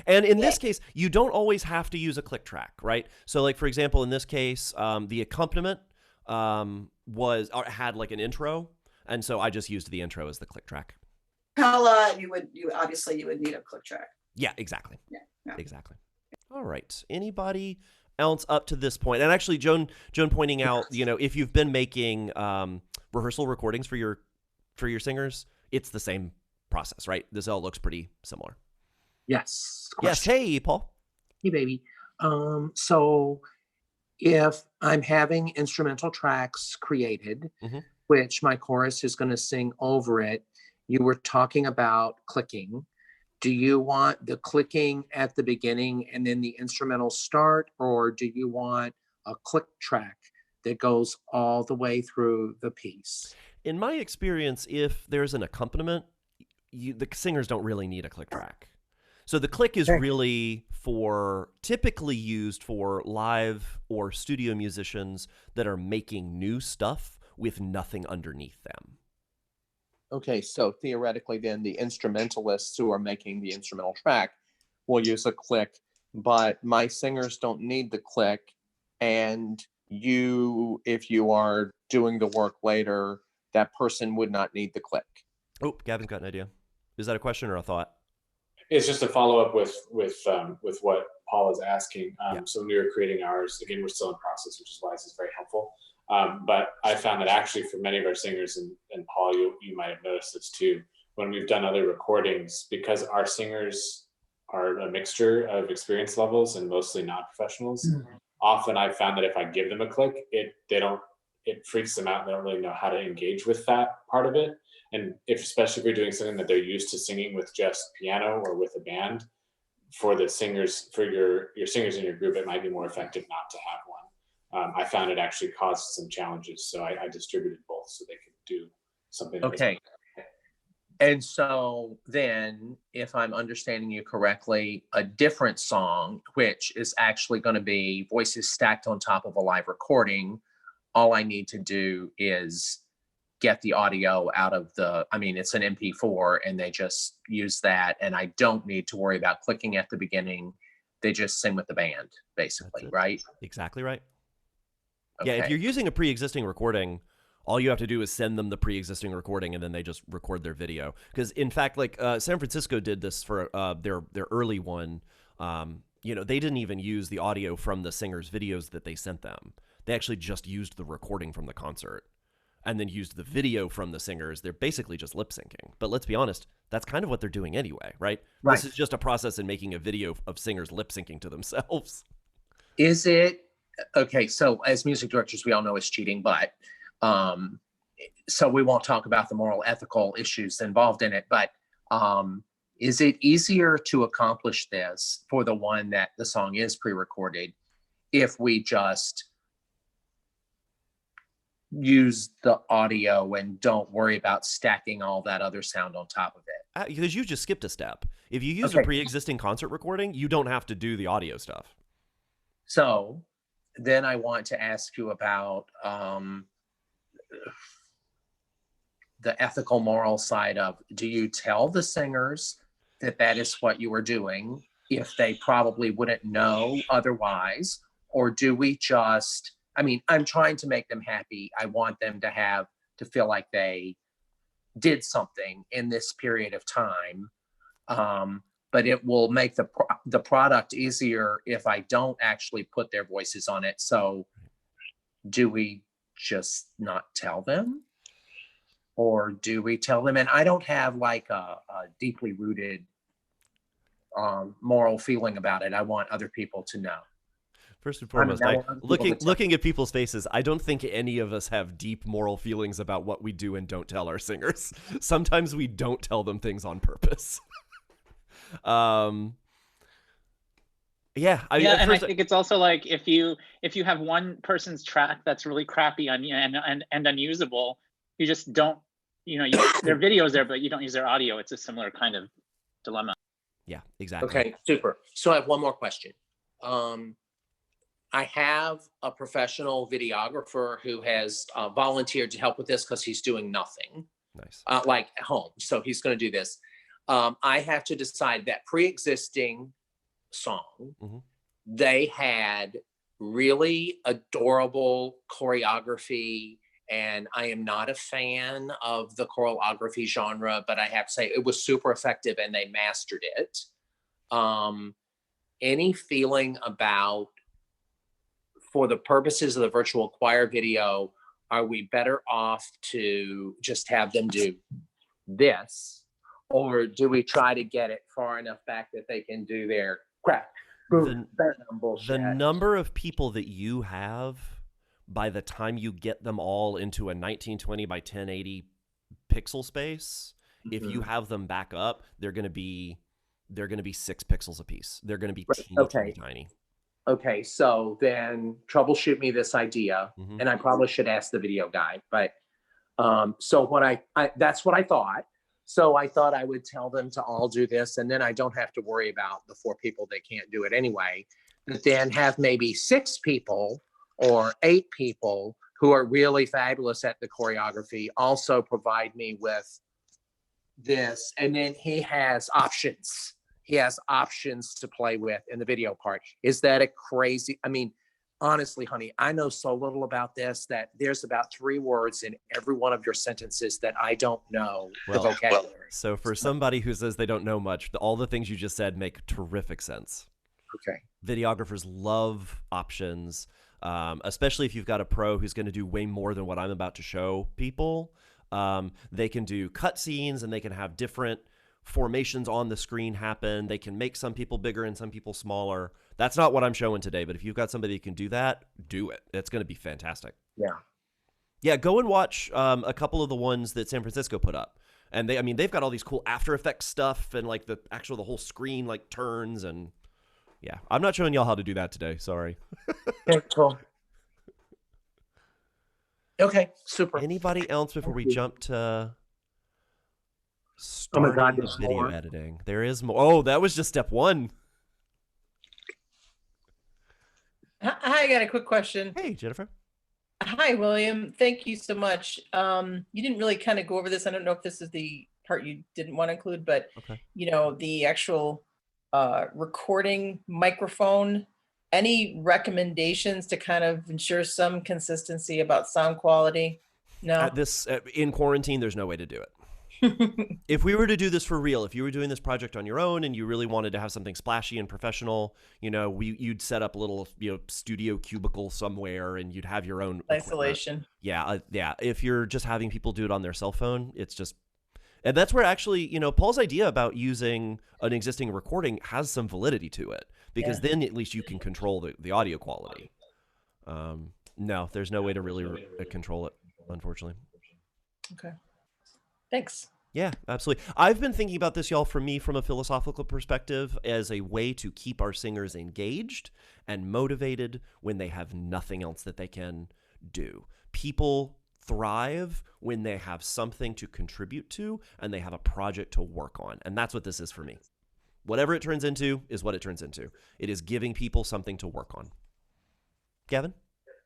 And in this case, you don't always have to use a click track, right? So, like for example, in this case, the accompaniment had like an intro, and so I just used the intro as the click track. Capella, you would need a click track. Yeah, exactly. Yeah. Exactly. All right. Anybody else up to this point? And actually, Joan pointing out, if you've been making rehearsal recordings for your singers, it's the same process, right? This all looks pretty similar. Yes. Yes. Hey, Paul. Hey, baby. So if I'm having instrumental tracks created, which my chorus is going to sing over it, you were talking about clicking. Do you want the clicking at the beginning and then the instrumental start, or do you want a click track that goes all the way through the piece? In my experience, if there's an accompaniment, the singers don't really need a click track. So the click is Okay. really typically used for live or studio musicians that are making new stuff with nothing underneath them. Okay, so theoretically then the instrumentalists who are making the instrumental track will use a click, but my singers don't need the click. And if you are doing the work later, that person would not need the click. Oh, Gavin's got an idea. Is that a question or a thought? It's just a follow up with what Paul is asking. So when we were creating ours, again, we're still in process, which is why this is very helpful. But I found that actually for many of our singers, and Paul, you might have noticed this too, when we've done other recordings, because our singers are a mixture of experience levels and mostly non-professionals. Often I've found that if I give them a click, it freaks them out. They don't really know how to engage with that part of it. And especially if you're doing something that they're used to singing with just piano or with a band, for the singers, for your singers in your group, it might be more effective not to have one. I found it actually caused some challenges, so I distributed both so they could do something. Okay. And so then, if I'm understanding you correctly, a different song, which is actually going to be voices stacked on top of a live recording, all I need to do is get the audio out of it's an MP4 and they just use that. And I don't need to worry about clicking at the beginning. They just sing with the band, basically, right? Exactly right. Okay. Yeah, if you're using a pre-existing recording, all you have to do is send them the pre-existing recording and then they just record their video. Because in fact, like San Francisco did this for their early one. They didn't even use the audio from the singers' videos that they sent them. They actually just used the recording from the concert and then used the video from the singers. They're basically just lip syncing. But let's be honest, that's kind of what they're doing anyway, right? This is just a process in making a video of singers lip syncing to themselves. Is it okay? So as music directors, we all know it's cheating, but so we won't talk about the moral, ethical issues involved in it. But is it easier to accomplish this for the one that the song is pre-recorded if we just use the audio and don't worry about stacking all that other sound on top of it? Because you just skipped a step. If you use a pre-existing concert recording, you don't have to do the audio stuff. So then I want to ask you about the ethical, moral side of, do you tell the singers that is what you are doing if they probably wouldn't know otherwise? Or do we just, I'm trying to make them happy. I want them to feel like they did something in this period of time. But it will make the product easier if I don't actually put their voices on it. So do we just not tell them? Or do we tell them? And I don't have like a deeply rooted moral feeling about it. I want other people to know. First and foremost, looking at people's faces, I don't think any of us have deep moral feelings about what we do and don't tell our singers. Sometimes we don't tell them things on purpose. I think it's also like if you have one person's track that's really crappy and unusable, you just don't, their video's there, but you don't use their audio. It's a similar kind of dilemma. Yeah, exactly. Okay, super. So I have one more question. I have a professional videographer who has volunteered to help with this because he's doing nothing. Nice. Like at home. So he's going to do this. I have to decide that pre-existing song, they had really adorable choreography, and I am not a fan of the choreography genre, but I have to say it was super effective and they mastered it. Any feeling about, for the purposes of the virtual choir video, are we better off to just have them do this? Or do we try to get it far enough back that they can do their crap? The number of people that you have by the time you get them all into a 1920 by 1080 pixel space, if you have them back up, they're going to be 6 pixels a piece. They're going to be teeny tiny. Okay, so then troubleshoot me this idea, and I probably should ask the video guy, but so what I that's what I thought. So I thought I would tell them to all do this, and then I don't have to worry about the 4 people that can't do it anyway. But then have maybe 6 people or 8 people who are really fabulous at the choreography also provide me with this. And then he has options. He has options to play with in the video part. Is that a crazy? I mean, honestly, honey, I know so little about this that there's about 3 words in every one of your sentences that I don't know the vocabulary. So for somebody who says they don't know much, all the things you just said make terrific sense. Okay. Videographers love options, especially if you've got a pro who's going to do way more than what I'm about to show people. They can do cut scenes and they can have different formations on the screen happen. They can make some people bigger and some people smaller. That's not what I'm showing today, but if you've got somebody who can do that, do it. It's going to be fantastic. Yeah. Yeah, go and watch a couple of the ones that San Francisco put up. And they've got all these cool After Effects stuff and like the whole screen like turns and yeah. I'm not showing y'all how to do that today. Sorry. Okay, cool. Okay, super. Anybody else before we jump to Oh my God, starting there's video more. editing? There is more. Oh, that was just step 1. Hi, I got a quick question. Hey, Jennifer. Hi, William. Thank you so much. You didn't really kind of go over this. I don't know if this is the part you didn't want to include, but Okay. the actual recording microphone. Any recommendations to kind of ensure some consistency about sound quality? No. In quarantine, there's no way to do it. If we were to do this for real, if you were doing this project on your own and you really wanted to have something splashy and professional, you'd set up a little, studio cubicle somewhere and you'd have your own Isolation. equipment. Yeah. If you're just having people do it on their cell phone, it's just, and that's where actually, Paul's idea about using an existing recording has some validity to it because then at least you can control the audio quality. No, there's no way to really control it, unfortunately. Okay. Thanks. Yeah, absolutely. I've been thinking about this, y'all, from a philosophical perspective as a way to keep our singers engaged and motivated when they have nothing else that they can do. People thrive when they have something to contribute to and they have a project to work on. And that's what this is for me. Whatever it turns into is what it turns into. It is giving people something to work on. Gavin?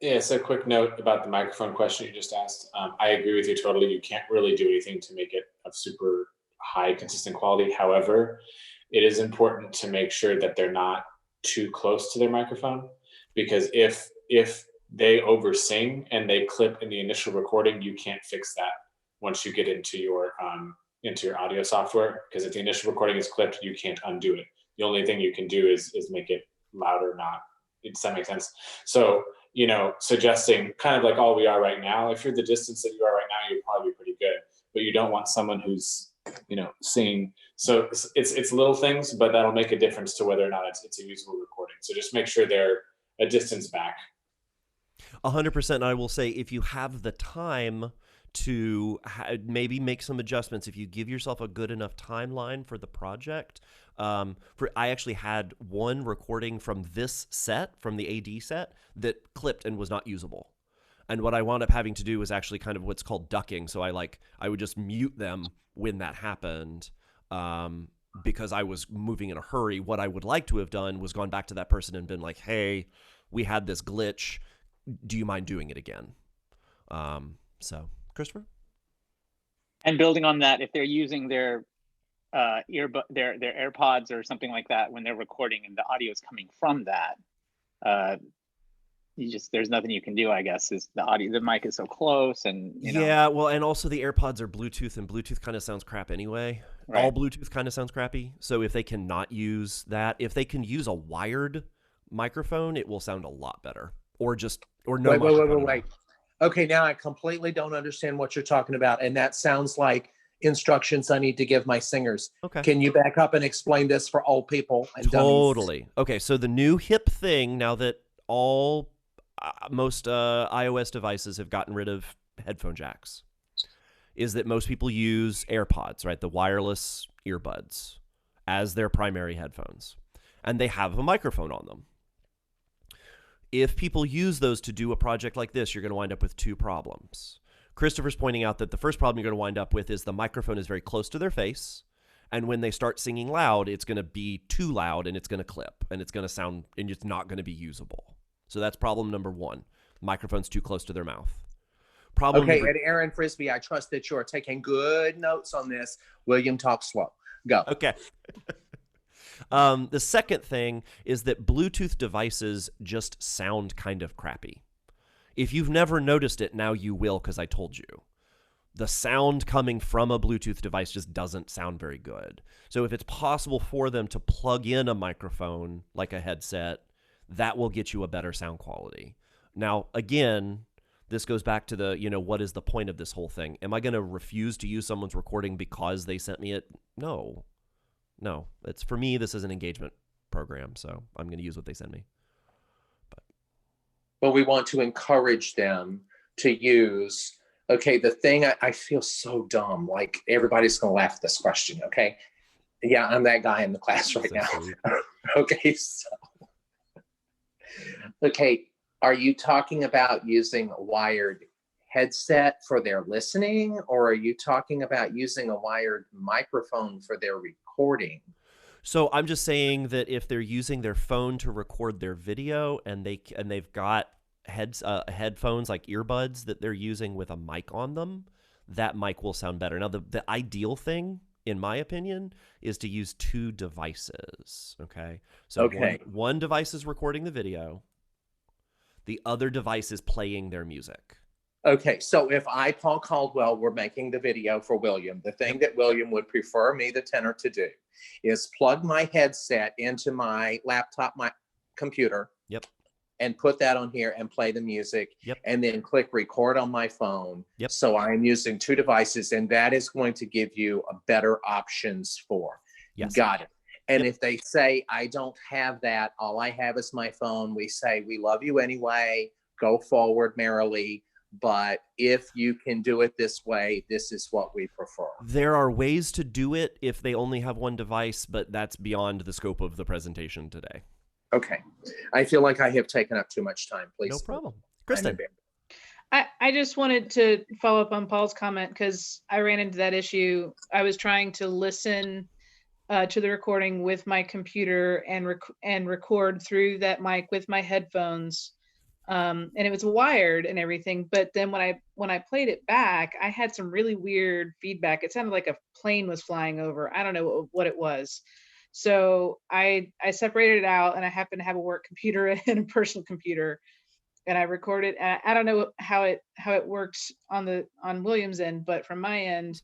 Yeah, so a quick note about the microphone question you just asked. I agree with you totally. You can't really do anything to make it of super high consistent quality. However, it is important to make sure that they're not too close to their microphone, because if they over sing and they clip in the initial recording, you can't fix that once you get into your audio software, because if the initial recording is clipped, you can't undo it. The only thing you can do is make it louder, not. Does that make sense? So, suggesting kind of like all we are right now, if you're the distance that you are right now, you're probably pretty good, but you don't want someone who's, singing. So it's little things, but that'll make a difference to whether or not it's a usable recording. So just make sure they're a distance back. 100%. I will say, if you have the time to maybe make some adjustments, if you give yourself a good enough timeline for the project. I actually had one recording from this set, from the AD set, that clipped and was not usable. And what I wound up having to do was actually kind of what's called ducking. So I would just mute them when that happened, because I was moving in a hurry. What I would like to have done was gone back to that person and been like, hey, we had this glitch. Do you mind doing it again? So, Christopher? And building on that, if they're using their their AirPods or something like that when they're recording and the audio is coming from that, there's nothing you can do, I guess. Is the mic is so close, and yeah, well, and also the AirPods are Bluetooth, and Bluetooth kind of sounds crap anyway. Right. All Bluetooth kind of sounds crappy. So if they cannot use that, if they can use a wired microphone, it will sound a lot better. Or no. Wait. Okay, now I completely don't understand what you're talking about, and that sounds like instructions I need to give my singers. Okay. Can you back up and explain this for old people and Totally. dummies? Okay, so the new hip thing, now that most iOS devices have gotten rid of headphone jacks, is that most people use AirPods, right? The wireless earbuds as their primary headphones. And they have a microphone on them. If people use those to do a project like this, you're going to wind up with 2 problems. Christopher's pointing out that the first problem you're going to wind up with is the microphone is very close to their face. And when they start singing loud, it's going to be too loud and it's going to clip and it's going to sound, and it's not going to be usable. So that's problem number one. The microphone's too close to their mouth. Okay, and Aaron Frisbee, I trust that you're taking good notes on this. William, talk slow. Go. Okay. The second thing is that Bluetooth devices just sound kind of crappy. If you've never noticed it, now you will, because I told you. The sound coming from a Bluetooth device just doesn't sound very good. So if it's possible for them to plug in a microphone like a headset, that will get you a better sound quality. Now, again, this goes back to the, what is the point of this whole thing? Am I going to refuse to use someone's recording because they sent me it? No. It's, for me, this is an engagement program, so I'm going to use what they send me. But we want to encourage them to use, okay, the thing, I feel so dumb, like everybody's going to laugh at this question, okay? Yeah, I'm that guy in the class right now. Okay, so, okay, are you talking about using a wired headset for their listening, or are you talking about using a wired microphone for their recording? So I'm just saying that if they're using their phone to record their video and they've got headphones like earbuds that they're using with a mic on them, that mic will sound better. Now the ideal thing, in my opinion, is to use two devices. Okay, so one device is recording the video, the other device is playing their music. Okay, so if I, Paul Caldwell, were making the video for William, the thing that William would prefer me, the tenor, to do is plug my headset into my laptop, my computer, and put that on here and play the music, and then click record on my phone. So I'm using two devices, and that is going to give you a better options for. Got it. And if they say, I don't have that, all I have is my phone, we say, we love you anyway, go forward merrily. But if you can do it this way, this is what we prefer. There are ways to do it if they only have one device, but that's beyond the scope of the presentation today. Okay. I feel like I have taken up too much time. Please. No problem. Kristen. I just wanted to follow up on Paul's comment because I ran into that issue. I was trying to listen to the recording with my computer and record through that mic with my headphones. And it was wired and everything, but then when I played it back, I had some really weird feedback. It sounded like a plane was flying over. I don't know what it was. So I separated it out, and I happen to have a work computer and a personal computer, and I recorded. And I don't know how it works on William's end, but from my end,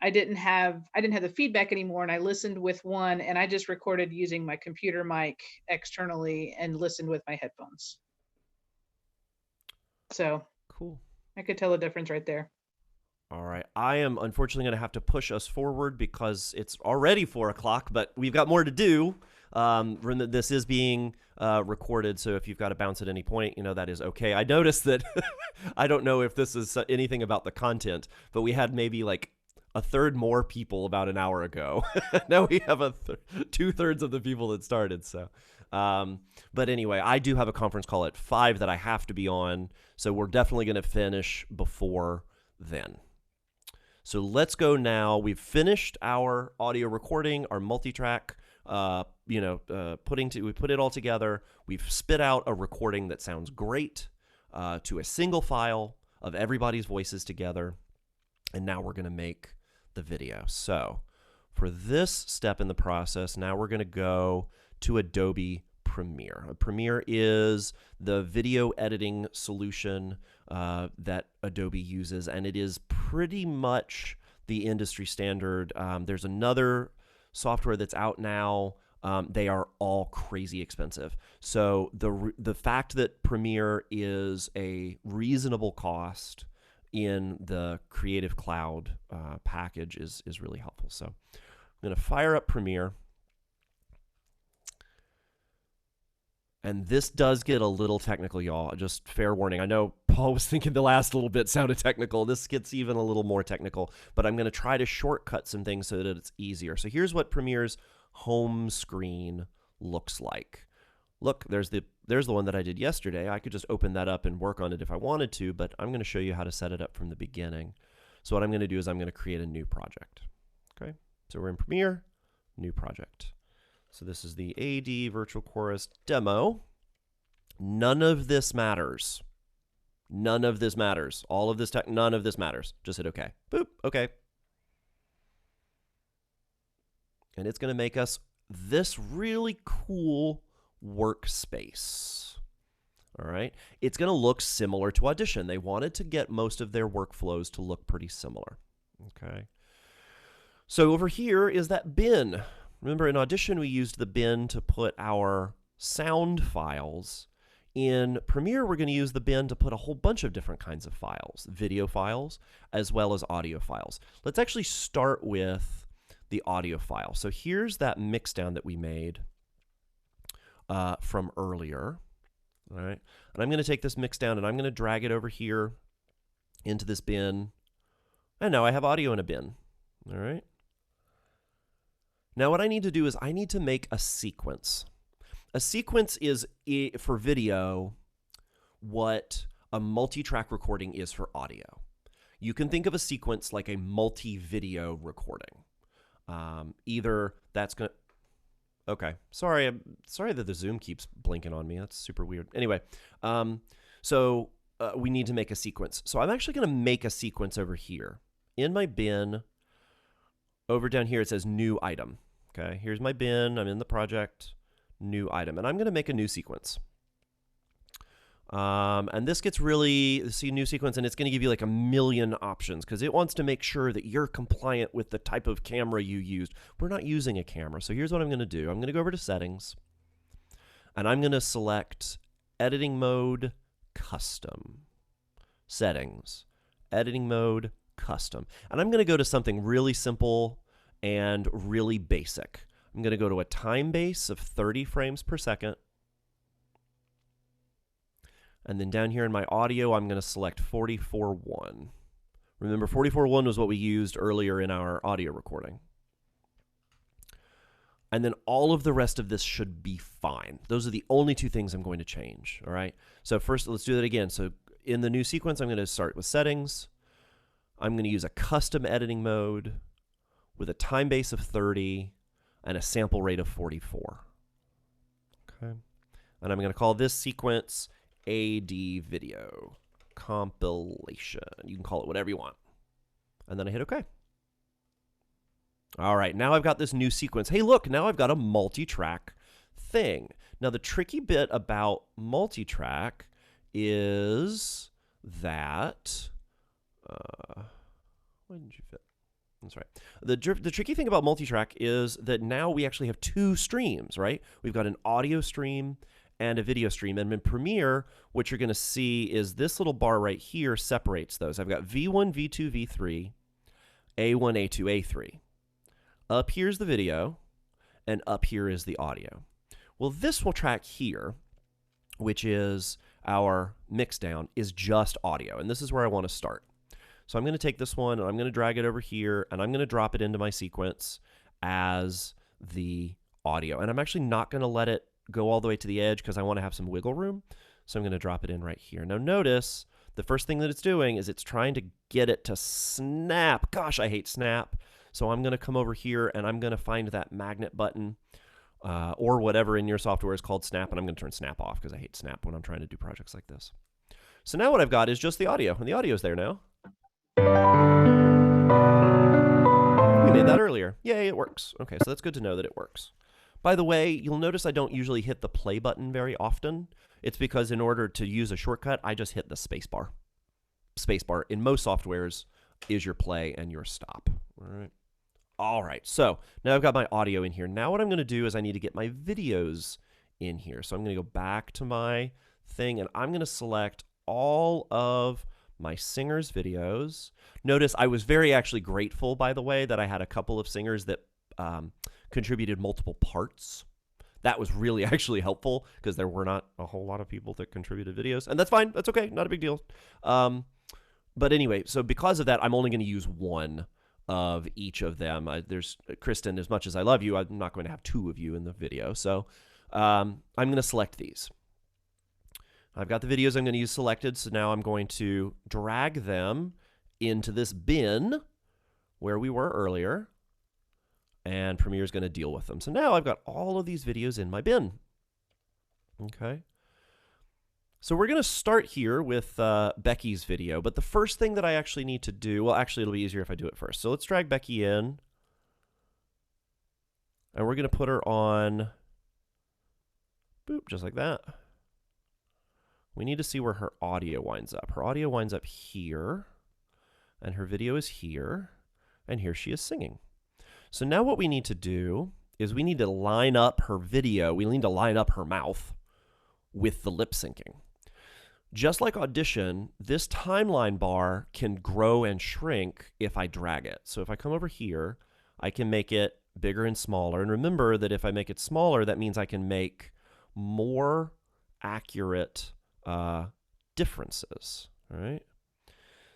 I didn't have the feedback anymore, and I listened with one, and I just recorded using my computer mic externally and listened with my headphones. So cool. I could tell the difference right there. All right. I am unfortunately going to have to push us forward because it's already 4:00, but we've got more to do. This is being recorded, so if you've got to bounce at any point, that is okay. I noticed that I don't know if this is anything about the content, but we had maybe like a third more people about an hour ago. Now we have 2/3 of the people that started. So, but anyway, I do have a conference call at 5 that I have to be on. So we're definitely going to finish before then. So let's go now. We've finished our audio recording, our multi-track, we put it all together. We've spit out a recording that sounds great to a single file of everybody's voices together. And now we're going to make the video. So for this step in the process, now we're going to go to Adobe Premiere. Premiere is the video editing solution that Adobe uses, and it is pretty much the industry standard. There's another software that's out now. They are all crazy expensive. So the fact that Premiere is a reasonable cost in the Creative Cloud package is really helpful. So I'm going to fire up Premiere. And this does get a little technical, y'all. Just fair warning. I know Paul was thinking the last little bit sounded technical. This gets even a little more technical, but I'm going to try to shortcut some things so that it's easier. So here's what Premiere's home screen looks like. look, there's the one that I did yesterday. I could just open that up and work on it if I wanted to, but I'm going to show you how to set it up from the beginning. So what I'm going to do is I'm going to create a new project. Okay, so we're in Premiere, new project. So this is the AD Virtual Chorus demo. None of this matters. None of this matters. All of this tech, none of this matters. Just hit OK. Boop, OK. And it's going to make us this really cool workspace. All right. It's going to look similar to Audition. They wanted to get most of their workflows to look pretty similar. Okay. So over here is that bin. Remember in Audition, we used the bin to put our sound files. In Premiere, we're going to use the bin to put a whole bunch of different kinds of files, video files, as well as audio files. Let's actually start with the audio file. So here's that mixdown that we made from earlier. All right. And I'm going to take this mixdown and I'm going to drag it over here into this bin. And now I have audio in a bin. All right. Now what I need to do is I need to make a sequence. A sequence is, for video, what a multi-track recording is for audio. You can think of a sequence like a multi-video recording. Either that's going to... Okay, sorry that the Zoom keeps blinking on me. That's super weird. Anyway, so we need to make a sequence. So I'm actually going to make a sequence over here. In my bin, over down here, it says new item. Okay, here's my bin. I'm in the project. New item, and I'm going to make a new sequence. And this gets really, see, new sequence, and it's going to give you like a million options because it wants to make sure that you're compliant with the type of camera you used. We're not using a camera, so here's what I'm going to do. I'm going to go over to settings, and I'm going to select editing mode, custom, settings, editing mode, custom, and I'm going to go to something really simple and really basic. I'm going to go to a time base of 30 frames per second. And then down here in my audio, I'm going to select 44.1. Remember, 44.1 was what we used earlier in our audio recording. And then all of the rest of this should be fine. Those are the only two things I'm going to change, all right? So first, let's do that again. So in the new sequence, I'm going to start with settings. I'm going to use a custom editing mode with a time base of 30 and a sample rate of 44. Okay. And I'm going to call this sequence AD video compilation. You can call it whatever you want. And then I hit OK. All right, now I've got this new sequence. Hey, look, now I've got a multi-track thing. Now, the tricky bit about multi-track is that... when did you fit? That's right. The tricky thing about multi-track is that now we actually have two streams, right? We've got an audio stream and a video stream. And in Premiere, what you're going to see is this little bar right here separates those. I've got V1, V2, V3, A1, A2, A3. Up here's the video, and up here is the audio. Well, this will track here, which is our mixdown, is just audio. And this is where I want to start. So I'm going to take this one, and I'm going to drag it over here, and I'm going to drop it into my sequence as the audio. And I'm actually not going to let it go all the way to the edge because I want to have some wiggle room. So I'm going to drop it in right here. Now notice the first thing that it's doing is it's trying to get it to snap. Gosh, I hate snap. So I'm going to come over here, and I'm going to find that magnet button or whatever in your software is called snap, and I'm going to turn snap off because I hate snap when I'm trying to do projects like this. So now what I've got is just the audio, and the audio is there now. We made that earlier. Yay, it works. Okay, so that's good to know that it works. By the way, you'll notice I don't usually hit the play button very often. It's because in order to use a shortcut, I just hit the space bar. Space bar in most softwares is your play and your stop. All right, so now I've got my audio in here. Now what I'm going to do is I need to get my videos in here. So I'm going to go back to my thing, and I'm going to select all of my singers' videos. Notice I was very actually grateful, by the way, that I had a couple of singers that contributed multiple parts. That was really actually helpful because there were not a whole lot of people that contributed videos. And that's fine. That's okay. Not a big deal. But anyway, so because of that, I'm only going to use one of each of them. There's Kristen, as much as I love you, I'm not going to have two of you in the video. So I'm going to select these. I've got the videos I'm going to use selected, so now I'm going to drag them into this bin where we were earlier, and Premiere is going to deal with them. So now I've got all of these videos in my bin. Okay. So we're going to start here with Becky's video, but the first thing that I actually need to do, well, actually it'll be easier if I do it first. So let's drag Becky in, and we're going to put her on, boop, just like that. We need to see where her audio winds up. Her audio winds up here, and her video is here, and here she is singing. So now what we need to do is we need to line up her video. We need to line up her mouth with the lip syncing. Just like Audition, this timeline bar can grow and shrink if I drag it. So if I come over here, I can make it bigger and smaller. And remember that if I make it smaller, that means I can make more accurate differences, all right?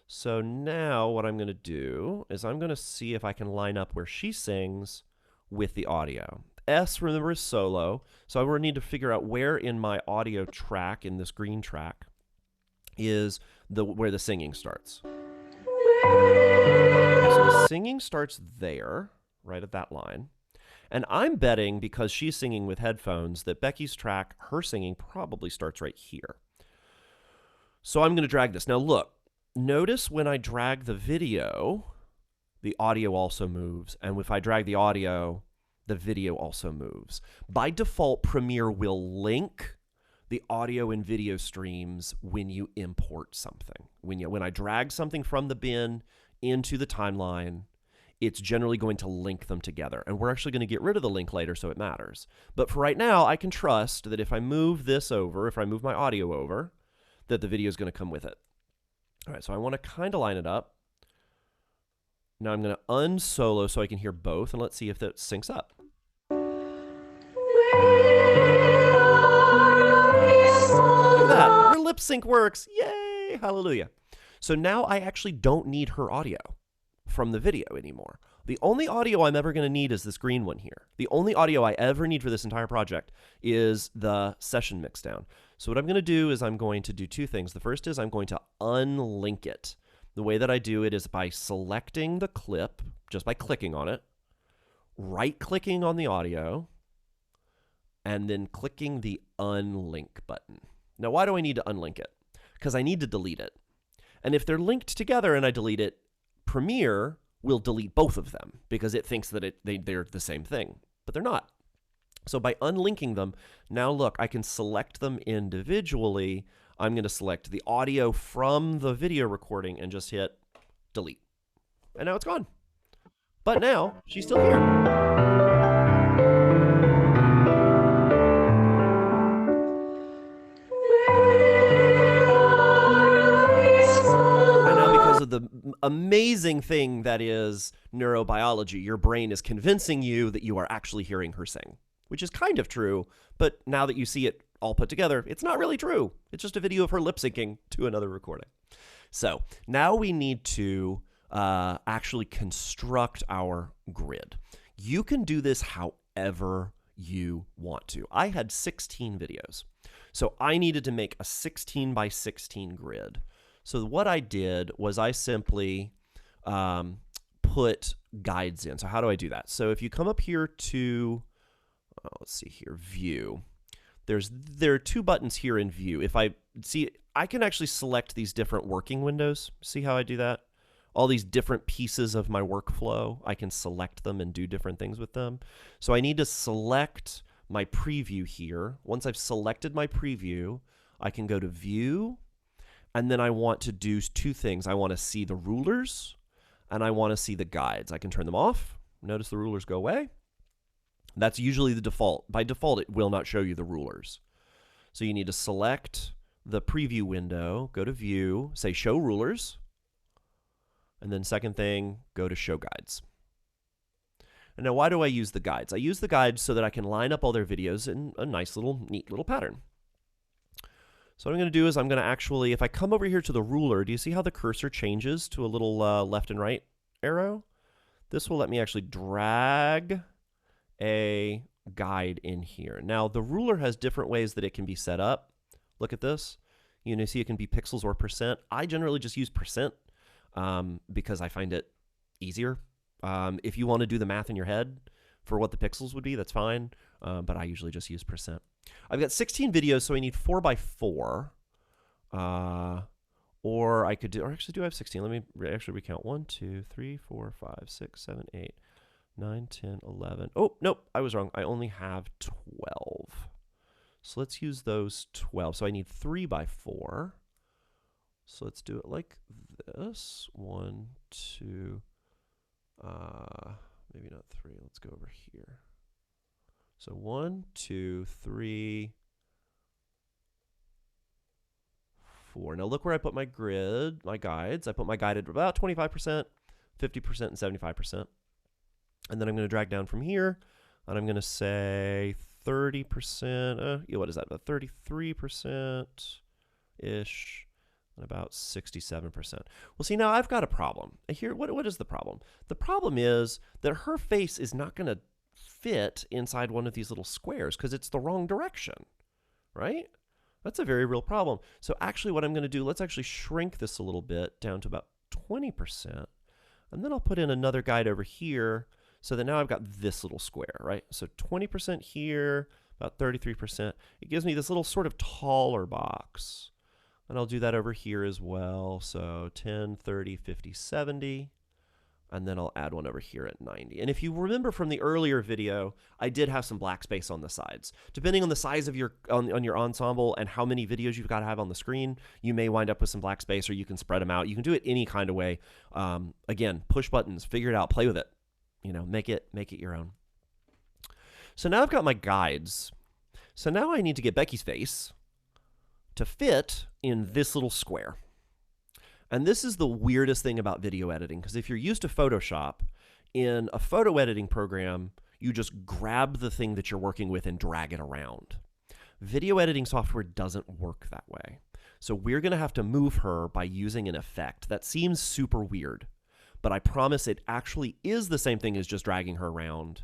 So now what I'm going to do is I'm going to see if I can line up where she sings with the audio. S, remember, is solo, so I'm going to need to figure out where in my audio track, in this green track, is where the singing starts. So the singing starts there, right at that line. And I'm betting, because she's singing with headphones, that Becky's track, her singing, probably starts right here. So I'm going to drag this. Now look, notice when I drag the video, the audio also moves. And if I drag the audio, the video also moves. By default, Premiere will link the audio and video streams when you import something. When I drag something from the bin into the timeline, it's generally going to link them together. And we're actually going to get rid of the link later, so it matters. But for right now, I can trust that if I move this over, if I move my audio over, that the video is going to come with it. All right, so I want to kind of line it up. Now I'm going to unsolo so I can hear both, and let's see if that syncs up. Look at that. Her lip sync works. Yay! Hallelujah. So now I actually don't need her audio from the video anymore. The only audio I'm ever going to need is this green one here. The only audio I ever need for this entire project is the session mixdown. So what I'm going to do is I'm going to do two things. The first is I'm going to unlink it. The way that I do it is by selecting the clip, just by clicking on it, right-clicking on the audio, and then clicking the unlink button. Now, why do I need to unlink it? Because I need to delete it. And if they're linked together and I delete it, Premiere will delete both of them because it thinks that they're the same thing, but they're not. So by unlinking them, now look, I can select them individually. I'm going to select the audio from the video recording and just hit delete. And now it's gone. But now she's still here. The amazing thing that is neurobiology, your brain is convincing you that you are actually hearing her sing, which is kind of true, but now that you see it all put together, it's not really true. It's just a video of her lip syncing to another recording. So now we need to actually construct our grid. You can do this however you want to. I had 16 videos, so I needed to make a 16 by 16 grid. So what I did was I simply put guides in. So how do I do that? So if you come up here to, let's see here, view, there are two buttons here in view. If I see, I can actually select these different working windows. See how I do that? All these different pieces of my workflow, I can select them and do different things with them. So I need to select my preview here. Once I've selected my preview, I can go to view. And then I want to do two things. I want to see the rulers, and I want to see the guides. I can turn them off. Notice the rulers go away. That's usually the default. By default, it will not show you the rulers. So you need to select the preview window, go to view, say show rulers, and then second thing, go to show guides. And now why do I use the guides? I use the guides so that I can line up all their videos in a nice little, neat little pattern. So what I'm going to do is I'm going to actually, if I come over here to the ruler, do you see how the cursor changes to a little left and right arrow? This will let me actually drag a guide in here. Now, the ruler has different ways that it can be set up. Look at this. You know, see it can be pixels or percent. I generally just use percent because I find it easier. If you want to do the math in your head for what the pixels would be, that's fine. But I usually just use percent. I've got 16 videos, so I need 4 by 4. Or I could do, or actually do I have 16? Let me actually recount. 1, 2, 3, 4, 5, 6, 7, 8, 9, 10, 11. Oh, nope, I was wrong. I only have 12. So let's use those 12. So I need 3 by 4. So let's do it like this. 1, 2, maybe not 3. Let's go over here. So 1, 2, 3, 4. Now look where I put my grid, my guides. I put my guide at about 25%, 50%, and 75%. And then I'm going to drag down from here, and I'm going to say 30%. What is that? About 33%-ish, and about 67%. Well, see, now I've got a problem. Here, what is the problem? The problem is that her face is not going to fit inside one of these little squares because it's the wrong direction, right? That's a very real problem. So actually what I'm going to do, let's actually shrink this a little bit down to about 20%. And then I'll put in another guide over here so that now I've got this little square, right? So 20% here, about 33%. It gives me this little sort of taller box. And I'll do that over here as well. So 10, 30, 50, 70. And then I'll add one over here at 90. And if you remember from the earlier video, I did have some black space on the sides. Depending on the size of your on your ensemble and how many videos you've got to have on the screen, you may wind up with some black space, or you can spread them out. You can do it any kind of way. Again, push buttons, figure it out, play with it. You know, make it your own. So now I've got my guides. So now I need to get Becky's face to fit in this little square. And this is the weirdest thing about video editing, because if you're used to Photoshop, in a photo editing program, you just grab the thing that you're working with and drag it around. Video editing software doesn't work that way. So we're going to have to move her by using an effect. That seems super weird, but I promise it actually is the same thing as just dragging her around.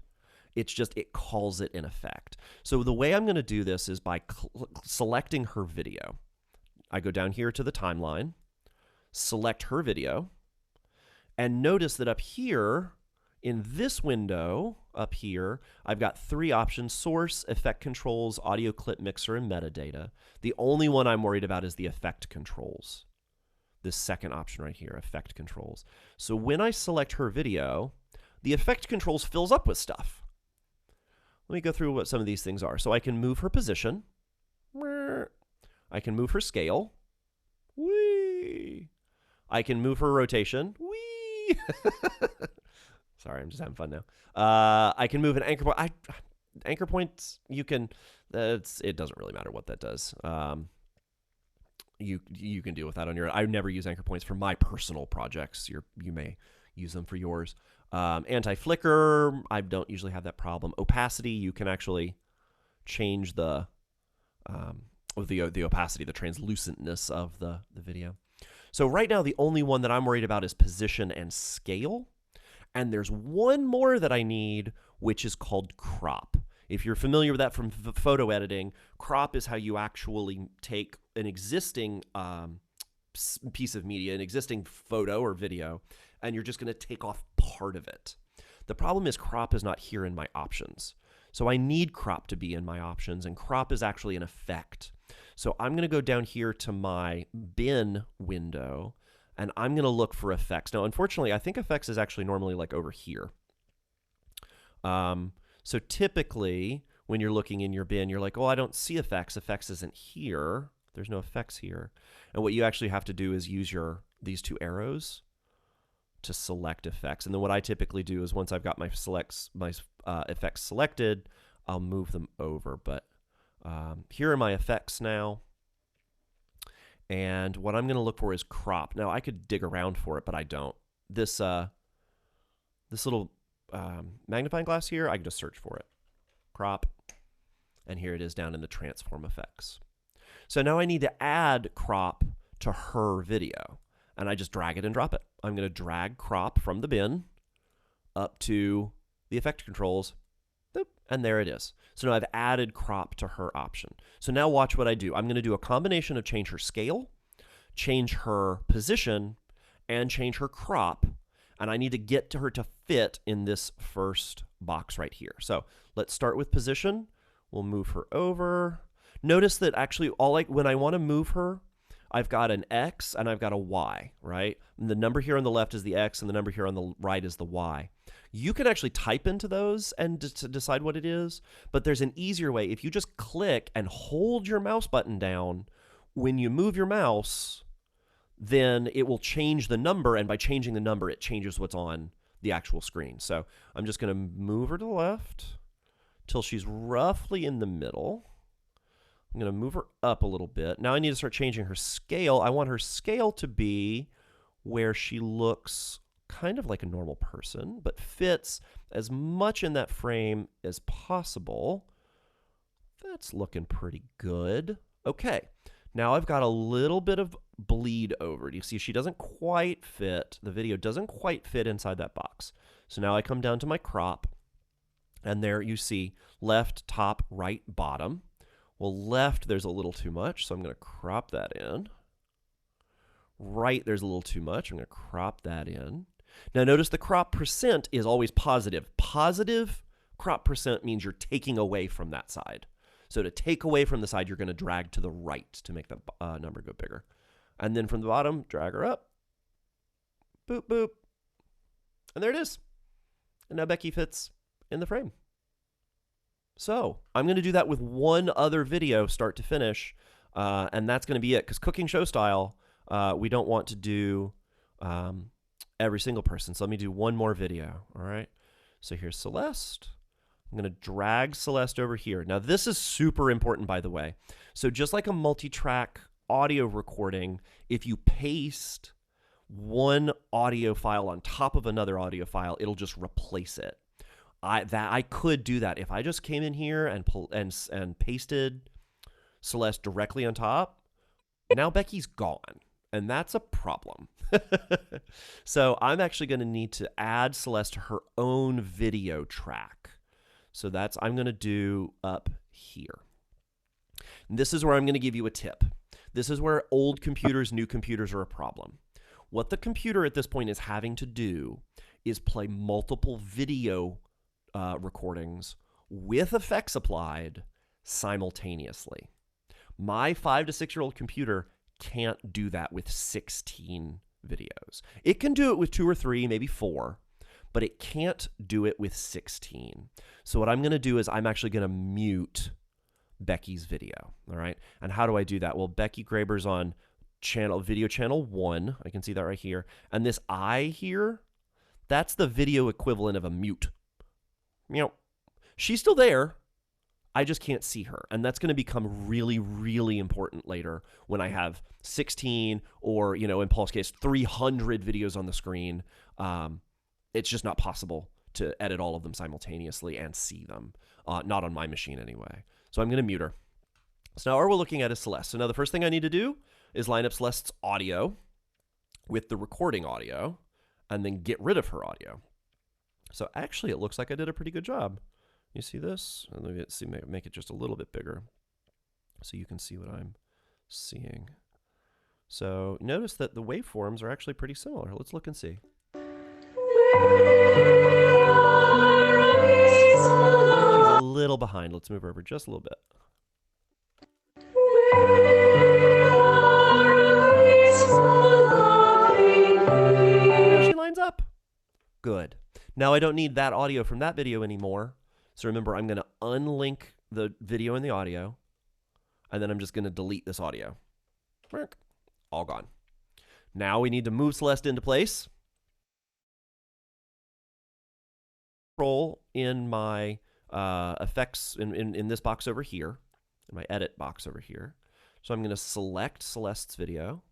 It's just, it calls it an effect. So the way I'm going to do this is by selecting her video. I go down here to the timeline, select her video, and notice that up here in this window up here, I've got 3 options: source, effect controls, audio clip mixer, and metadata. The only one I'm worried about is the effect controls. This second option right here, effect controls. So when I select her video, the effect controls fills up with stuff. Let me go through what some of these things are. So I can move her position. I can move her scale. Whee! I can move her rotation. Whee! Sorry, I'm just having fun now. I can move an anchor point. Anchor points, you can, it doesn't really matter what that does. You can deal with that on your own. I never use anchor points for my personal projects. You may use them for yours. Anti-flicker, I don't usually have that problem. Opacity, you can actually change the opacity, the translucentness of the video. So right now, the only one that I'm worried about is position and scale. And there's one more that I need, which is called crop. If you're familiar with that from photo editing, crop is how you actually take an existing piece of media, an existing photo or video, and you're just going to take off part of it. The problem is crop is not here in my options. So I need crop to be in my options, and crop is actually an effect. So I'm going to go down here to my bin window, and I'm going to look for effects. Now, unfortunately, I think effects is actually normally like over here. So typically, when you're looking in your bin, you're like, oh, I don't see effects. Effects isn't here. There's no effects here. And what you actually have to do is use these 2 arrows to select effects. And then what I typically do is once I've got my effects selected, I'll move them over. But here are my effects now. And what I'm going to look for is crop. Now, I could dig around for it, but I don't. This little magnifying glass here, I can just search for it. Crop. And here it is down in the transform effects. So now I need to add crop to her video. And I just drag it and drop it. I'm going to drag crop from the bin up to the effect controls, And there it is. So now I've added crop to her option. So now watch what I do. I'm going to do a combination of change her scale, change her position, and change her crop. And I need to get to her to fit in this first box right here. So let's start with position. We'll move her over. Notice that actually when I want to move her, I've got an X and I've got a Y, right? And the number here on the left is the X and the number here on the right is the Y. You can actually type into those and to decide what it is, but there's an easier way. If you just click and hold your mouse button down, when you move your mouse, then it will change the number, and by changing the number, it changes what's on the actual screen. So I'm just going to move her to the left till she's roughly in the middle. I'm going to move her up a little bit. Now I need to start changing her scale. I want her scale to be where she looks kind of like a normal person, but fits as much in that frame as possible. That's looking pretty good. Okay, now I've got a little bit of bleed over. Do you see she doesn't quite fit? The video doesn't quite fit inside that box. So now I come down to my crop, and there you see left, top, right, bottom. Well, left, there's a little too much, so I'm going to crop that in. Right, there's a little too much. I'm going to crop that in. Now, notice the crop percent is always positive. Positive crop percent means you're taking away from that side. So to take away from the side, you're going to drag to the right to make the number go bigger. And then from the bottom, drag her up. Boop, boop. And there it is. And now Becky fits in the frame. So I'm going to do that with one other video, start to finish, and that's going to be it. Because cooking show style, we don't want to do every single person. So let me do one more video. All right. So here's Celeste. I'm going to drag Celeste over here. Now this is super important, by the way. So just like a multi-track audio recording, if you paste one audio file on top of another audio file, it'll just replace it. I could do that if I just came in here and pasted Celeste directly on top. Now Becky's gone, and that's a problem. So I'm actually going to need to add Celeste to her own video track. So I'm going to do up here. And this is where I'm going to give you a tip. This is where old computers, new computers are a problem. What the computer at this point is having to do is play multiple video recordings with effects applied simultaneously. My 5 to 6 year old computer can't do that with 16 videos. It can do it with 2 or 3, maybe 4, but it can't do it with 16. So what I'm going to do is I'm actually going to mute Becky's video. All right. And how do I do that? Well, Becky Graber's on video channel 1. I can see that right here. And this I here, that's the video equivalent of a mute. You know, she's still there. I just can't see her. And that's going to become really, really important later when I have 16 or, in Paul's case, 300 videos on the screen. It's just not possible to edit all of them simultaneously and see them. Not on my machine anyway. So I'm going to mute her. So now all we're looking at is Celeste. So now the first thing I need to do is line up Celeste's audio with the recording audio and then get rid of her audio. So actually, it looks like I did a pretty good job. You see this? And let me make it just a little bit bigger so you can see what I'm seeing. So notice that the waveforms are actually pretty similar. Let's look and see. She's a little behind. Let's move her over just a little bit. There she lines up. Good. Now I don't need that audio from that video anymore. So remember, I'm going to unlink the video and the audio, and then I'm just going to delete this audio. All gone. Now we need to move Celeste into place. Control in my effects in this box over here, in my edit box over here. So I'm going to select Celeste's video.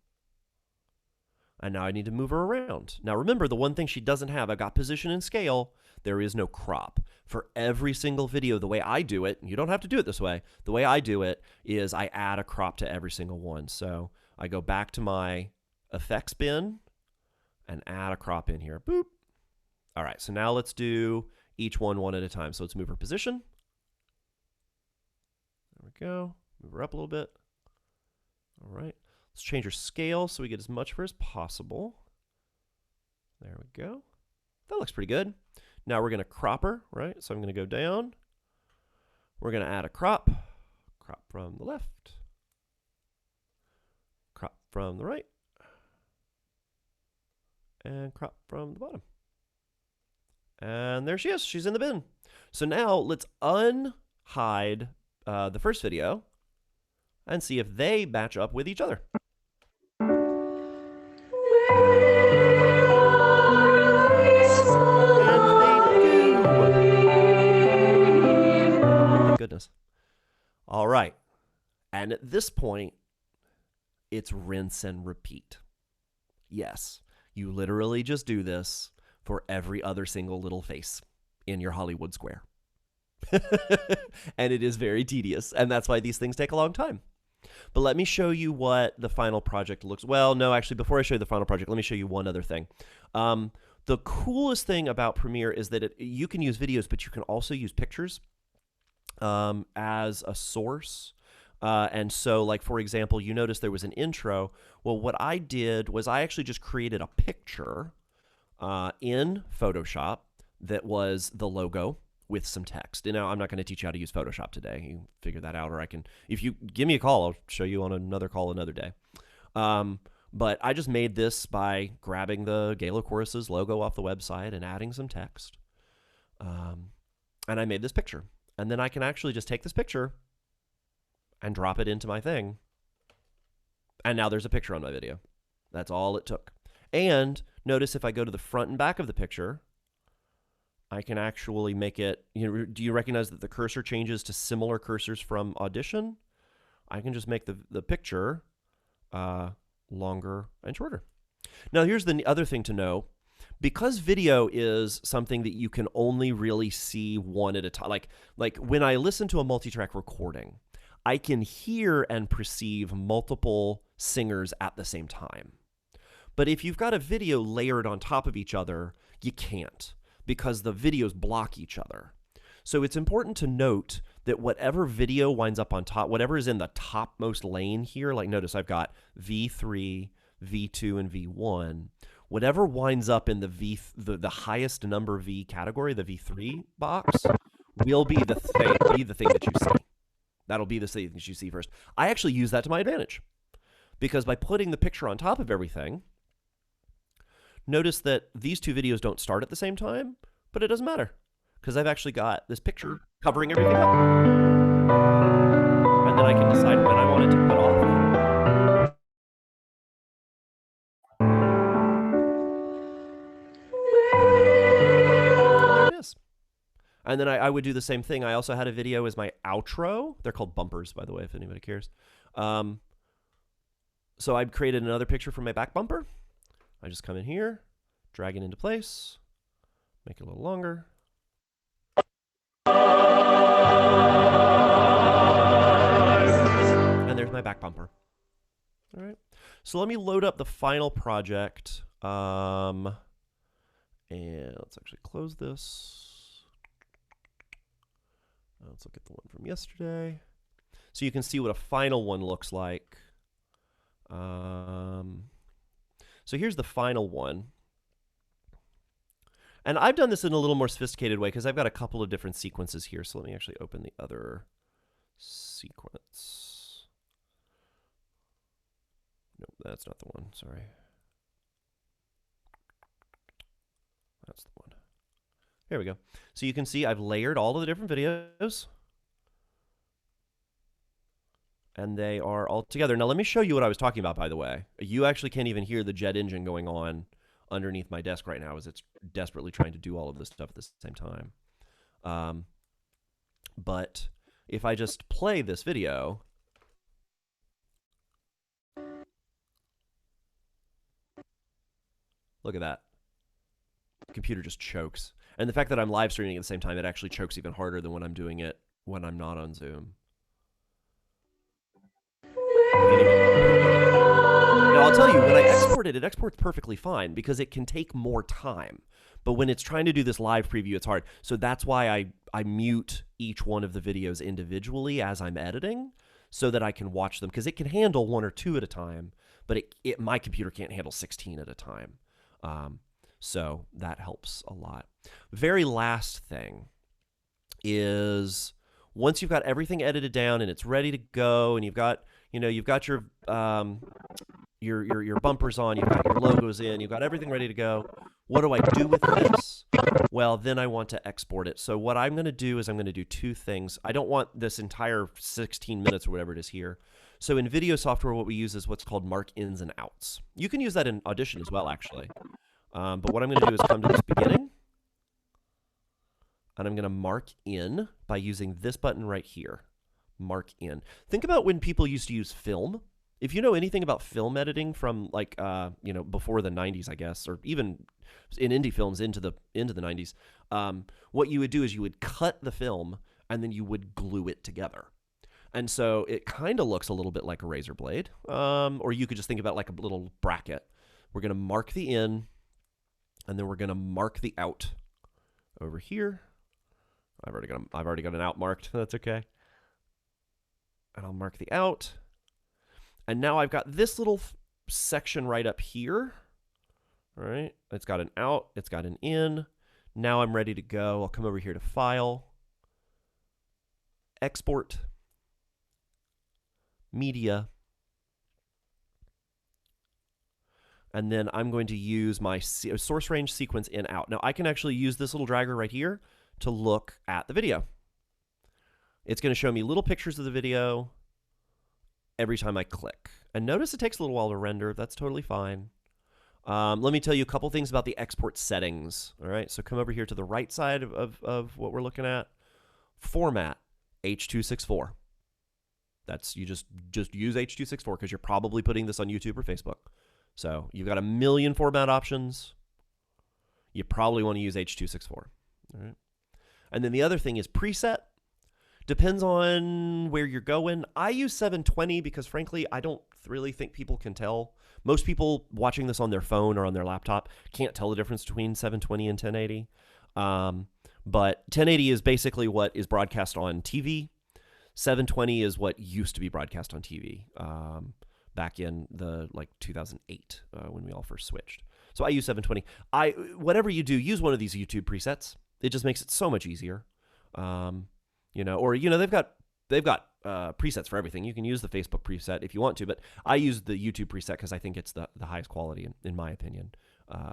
And now I need to move her around. Now remember, the one thing she doesn't have, I've got position and scale. There is no crop. For every single video, the way I do it, you don't have to do it this way. The way I do it is I add a crop to every single one. So I go back to my effects bin and add a crop in here. Boop. All right, so now let's do each one at a time. So let's move her position. we go. Move her up a little bit. All right. Let's change her scale so we get as much of her as possible. There we go. That looks pretty good. Now we're going to crop her, right? So I'm going to go down. We're going to add a crop. Crop from the left. Crop from the right. And crop from the bottom. And there she is. She's in the bin. So now let's unhide the first video and see if they match up with each other. Thank goodness. All right. And at this point, it's rinse and repeat. Yes, you literally just do this for every other single little face in your Hollywood square. And it is very tedious, and that's why these things take a long time. But let me show you what the final project looks. Well, no, actually, before I show you the final project, let me show you one other thing. The coolest thing about Premiere is that you can use videos, but you can also use pictures as a source. And so, like, for example, you notice there was an intro. Well, what I did was I actually just created a picture in Photoshop that was the logo with some text. And now I'm not going to teach you how to use Photoshop today. You figure that out, or I can, if you give me a call, I'll show you on another call another day. But I just made this by grabbing the Gala Choruses logo off the website and adding some text. And I made this picture. And then I can actually just take this picture and drop it into my thing. And now there's a picture on my video. That's all it took. And notice if I go to the front and back of the picture, I can actually make it, do you recognize that the cursor changes to similar cursors from Audition? I can just make the picture longer and shorter. Now here's the other thing to know. Because video is something that you can only really see one at a time, like when I listen to a multi-track recording, I can hear and perceive multiple singers at the same time. But if you've got a video layered on top of each other, you can't, because the videos block each other. So it's important to note that whatever video winds up on top, whatever is in the topmost lane here, like notice I've got V3, V2, and V1, whatever winds up in the highest number V category, the V3 box, will be the thing that you see. That'll be the thing that you see first. I actually use that to my advantage, because by putting the picture on top of everything, notice that these two videos don't start at the same time, but it doesn't matter, because I've actually got this picture covering everything up. And then I can decide when I want it to cut off. And there it is. And then I would do the same thing. I also had a video as my outro. They're called bumpers, by the way, if anybody cares. So I've created another picture for my back bumper. I just come in here, drag it into place, make it a little longer. And there's my back bumper. All right. So let me load up the final project. And let's actually close this. Let's look at the one from yesterday. So you can see what a final one looks like. So here's the final one. And I've done this in a little more sophisticated way because I've got a couple of different sequences here. So let me actually open the other sequence. Nope, that's not the one. Sorry. That's the one. Here we go. So you can see I've layered all of the different videos. And they are all together. Now let me show you what I was talking about, by the way. You actually can't even hear the jet engine going on underneath my desk right now as it's desperately trying to do all of this stuff at the same time. But if I just play this video, look at that. The computer just chokes. And the fact that I'm live streaming at the same time, it actually chokes even harder than when I'm doing it when I'm not on Zoom. Now, I'll tell you, when I export it, it exports perfectly fine because it can take more time. But when it's trying to do this live preview, it's hard. So that's why I mute each one of the videos individually as I'm editing so that I can watch them, because it can handle 1 or 2 at a time, but my computer can't handle 16 at a time. So that helps a lot. Very last thing is, once you've got everything edited down and it's ready to go, and you've got your bumpers on, you've got your logos in, you've got everything ready to go. What do I do with this? Well, then I want to export it. So what I'm going to do is I'm going to do 2 things. I don't want this entire 16 minutes or whatever it is here. So in video software, what we use is what's called mark ins and outs. You can use that in Audition as well, actually. But what I'm going to do is come to this beginning, and I'm going to mark in by using this button right here, mark in. Think about when people used to use film. If you know anything about film editing from like, before the 90s, I guess, or even in indie films into the 90s, what you would do is you would cut the film and then you would glue it together. And so it kind of looks a little bit like a razor blade, or you could just think about like a little bracket. We're going to mark the in, and then we're going to mark the out over here. I've already got an out marked. That's okay. And I'll mark the out. And now I've got this little section right up here. All right. It's got an out. It's got an in. Now I'm ready to go. I'll come over here to File, Export, Media. And then I'm going to use my source range sequence in out. Now I can actually use this little dragger right here to look at the video. It's going to show me little pictures of the video every time I click. And notice it takes a little while to render. That's totally fine. Let me tell you a couple things about the export settings. All right, so come over here to the right side of what we're looking at. Format, H.264. That's, you just use H.264 because you're probably putting this on YouTube or Facebook. So you've got a million format options. You probably want to use H.264. All right. And then the other thing is preset. Depends on where you're going. I use 720 because, frankly, I don't really think people can tell. Most people watching this on their phone or on their laptop can't tell the difference between 720 and 1080. But 1080 is basically what is broadcast on TV. 720 is what used to be broadcast on TV back in the 2008 when we all first switched. So I use 720. Whatever you do, use one of these YouTube presets. It just makes it so much easier. They've got presets for everything. You can use the Facebook preset if you want to, but I use the YouTube preset because I think it's the highest quality, in my opinion,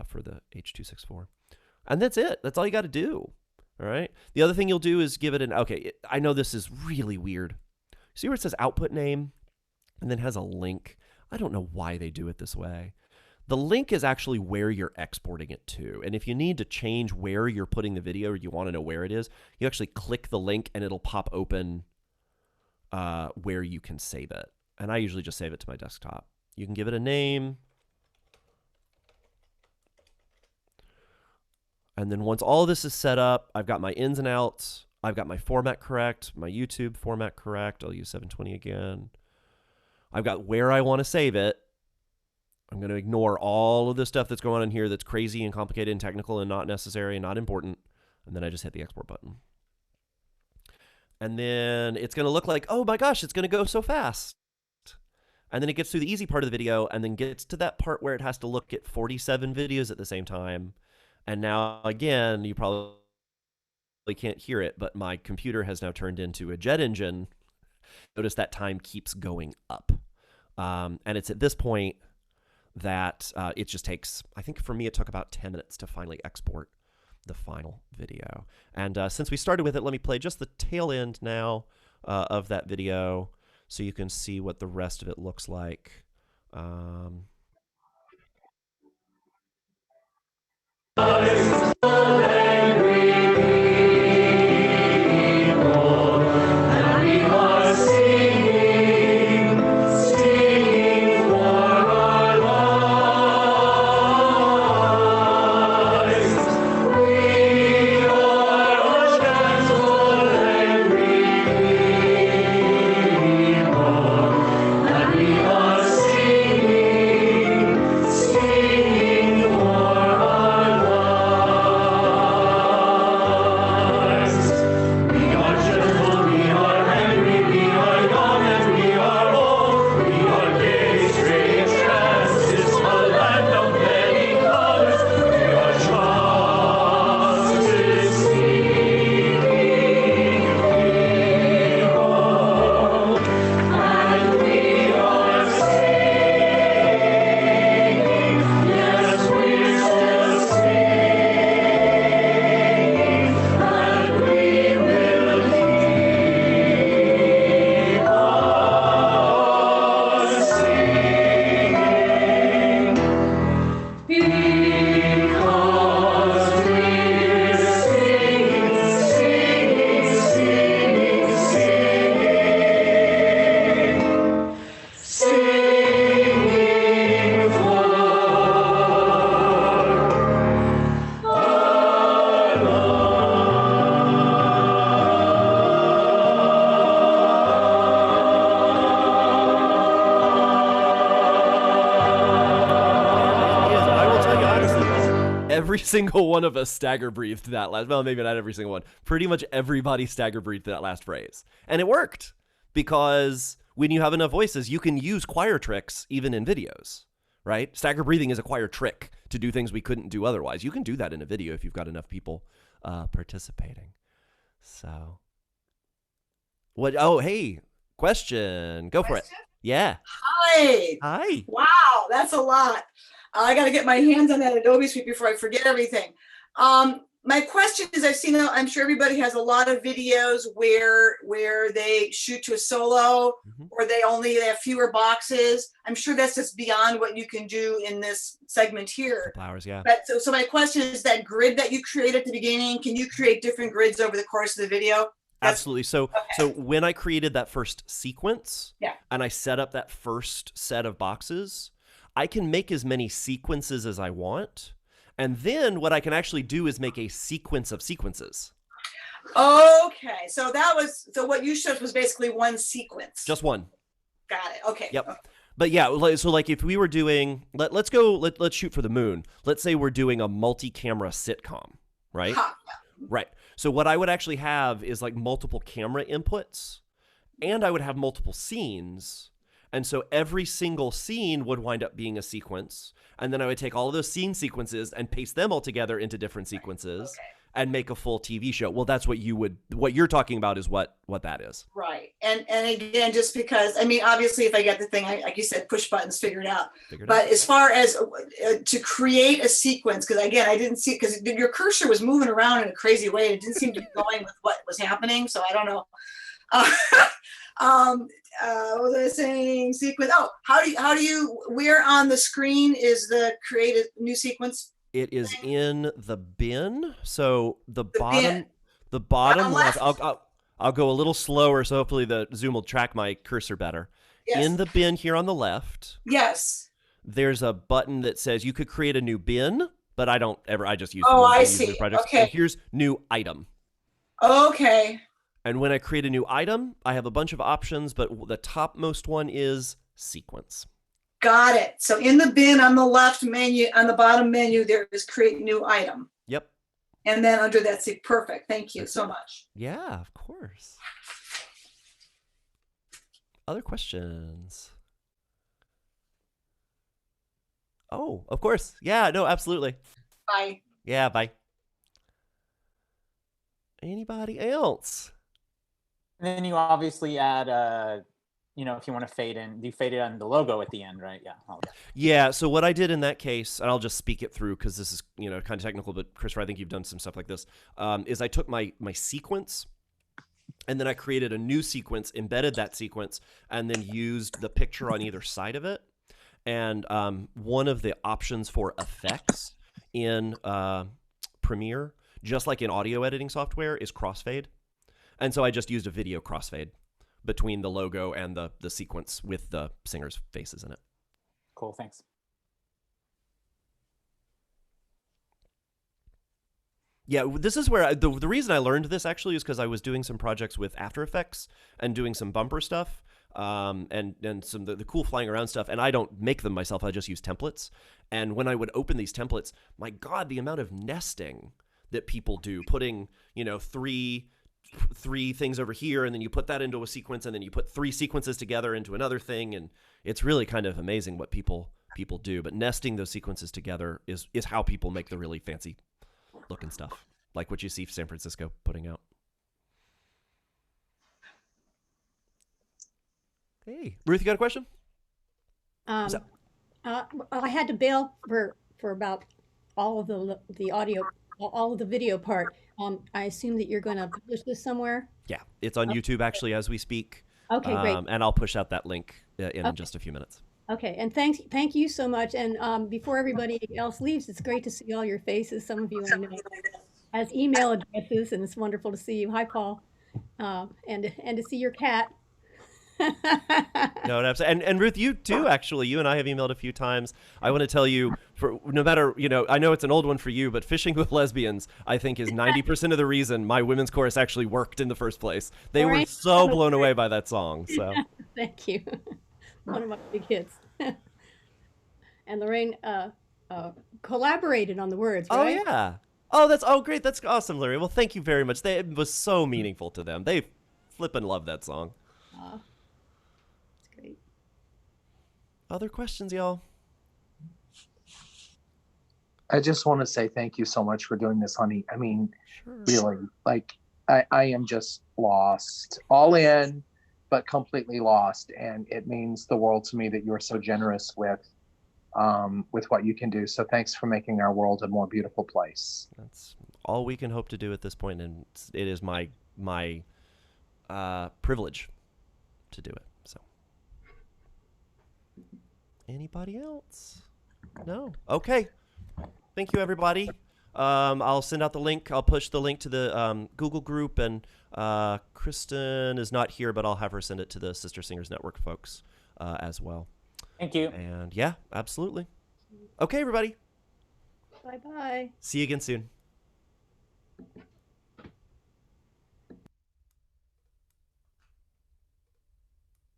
for the H.264. And that's it. That's all you got to do. All right. The other thing you'll do is give it I know this is really weird. See where it says output name and then has a link? I don't know why they do it this way. The link is actually where you're exporting it to. And if you need to change where you're putting the video, or you want to know where it is, you actually click the link and it'll pop open where you can save it. And I usually just save it to my desktop. You can give it a name. And then once all this is set up, I've got my ins and outs. I've got my format correct, my YouTube format correct. I'll use 720 again. I've got where I want to save it. I'm going to ignore all of the stuff that's going on in here that's crazy and complicated and technical and not necessary and not important. And then I just hit the export button. And then it's going to look like, oh my gosh, it's going to go so fast. And then it gets through the easy part of the video and then gets to that part where it has to look at 47 videos at the same time. And now, again, you probably can't hear it, but my computer has now turned into a jet engine. Notice that time keeps going up. And it's at this point that it just takes, I think for me, it took about 10 minutes to finally export the final video. And since we started with it, let me play just the tail end now of that video so you can see what the rest of it looks like. We are singing. every single one of us stagger breathed that last. Well, maybe not every single one. Pretty much everybody stagger breathed that last phrase, and it worked because when you have enough voices, you can use choir tricks even in videos, right? Stagger breathing is a choir trick to do things we couldn't do otherwise. You can do that in a video if you've got enough people participating. So, what? Oh, hey, question. Go for it. Yeah. Hi. Hi. Wow, that's a lot. I got to get my hands on that Adobe Suite before I forget everything. My question is, I'm sure everybody has a lot of videos where they shoot to a solo, or they have fewer boxes. I'm sure that's just beyond what you can do in this segment here. Flowers, yeah. But so my question is, that grid that you create at the beginning, can you create different grids over the course of the video? Absolutely. So when I created that first sequence, yeah, and I set up that first set of boxes, I can make as many sequences as I want. And then what I can actually do is make a sequence of sequences. Okay. So what you showed was basically one sequence. Just one. Got it. Okay. Yep. Okay. But yeah, so like if we were doing, let's shoot for the moon. Let's say we're doing a multi-camera sitcom, right? Right. So what I would actually have is like multiple camera inputs, and I would have multiple scenes. And so every single scene would wind up being a sequence. And then I would take all of those scene sequences and paste them all together into different sequences and make a full TV show. Well, that's what you're talking about is what that is. Right. And again, just because, obviously if I get the thing, like you said, push buttons, figure it out. But as far as to create a sequence, because again, I didn't see, because your cursor was moving around in a crazy way. It didn't seem to be going with what was happening. So I don't know. What was I saying? Sequence. Oh, how do you, where on the screen is the create a new sequence? It is in the bin. So the bottom left. I'll go a little slower, so hopefully the Zoom will track my cursor better. Yes. In the bin here on the left. Yes. There's a button that says you could create a new bin, but I just use. Oh, I see. Okay. And here's new item. Okay. And when I create a new item, I have a bunch of options, but the topmost one is sequence. Got it. So in the bin on the left menu, on the bottom menu, there is create new item. Yep. And then under that, perfect. Thank you so much. Yeah, of course. Other questions? Oh, of course. Yeah, no, absolutely. Bye. Yeah, bye. Anybody else? And then you obviously add, if you want to fade in, you fade it on the logo at the end, right? Yeah. Oh, yeah. Yeah. So what I did in that case, and I'll just speak it through because this is, kind of technical, but Christopher, I think you've done some stuff like this, is I took my sequence and then I created a new sequence, embedded that sequence, and then used the picture on either side of it. And one of the options for effects in Premiere, just like in audio editing software, is crossfade. And so I just used a video crossfade between the logo and the sequence with the singers' faces in it. Cool, thanks. Yeah, this is where the reason I learned this actually is because I was doing some projects with After Effects and doing some bumper stuff and some the cool flying around stuff. And I don't make them myself. I just use templates. And when I would open these templates, my God, the amount of nesting that people do, putting, three things over here, and then you put that into a sequence, and then you put three sequences together into another thing, and it's really kind of amazing what people do. But nesting those sequences together is how people make the really fancy looking stuff, like what you see San Francisco putting out. Hey, Ruth, you got a question? I had to bail for about all of the audio, all of the video part. I assume that you're going to publish this somewhere? Yeah, it's on YouTube actually as we speak. Okay, great. And I'll push out that link in just a few minutes. Okay, and thank you so much. And before everybody else leaves, it's great to see all your faces. Some of you I know as email addresses, and it's wonderful to see you. Hi, Paul, and to see your cat. No, and Ruth, you too. Actually, you and I have emailed a few times. I want to tell you, for no matter, I know it's an old one for you, but Fishing with Lesbians, I think, is 90% of the reason my women's chorus actually worked in the first place. They were so blown away by that song. So thank you. One of my big hits. And Lorraine, collaborated on the words, Oh right? yeah. Oh great. That's awesome, Larry. Well, thank you very much. It was so meaningful to them. They flippin' love that song. That's great. Other questions, y'all? I just want to say thank you so much for doing this, honey. I mean, Sure. really, like I am just lost, all in, but completely lost. And it means the world to me that you're so generous with what you can do. So thanks for making our world a more beautiful place. That's all we can hope to do at this point, and it is my privilege to do it. So, anybody else? No. Okay. Thank you, everybody. I'll send out the link. I'll push the link to the Google group, and Kristen is not here, but I'll have her send it to the Sister Singers Network folks as well. Thank you. And yeah, absolutely. Okay, everybody. Bye-bye. See you again soon.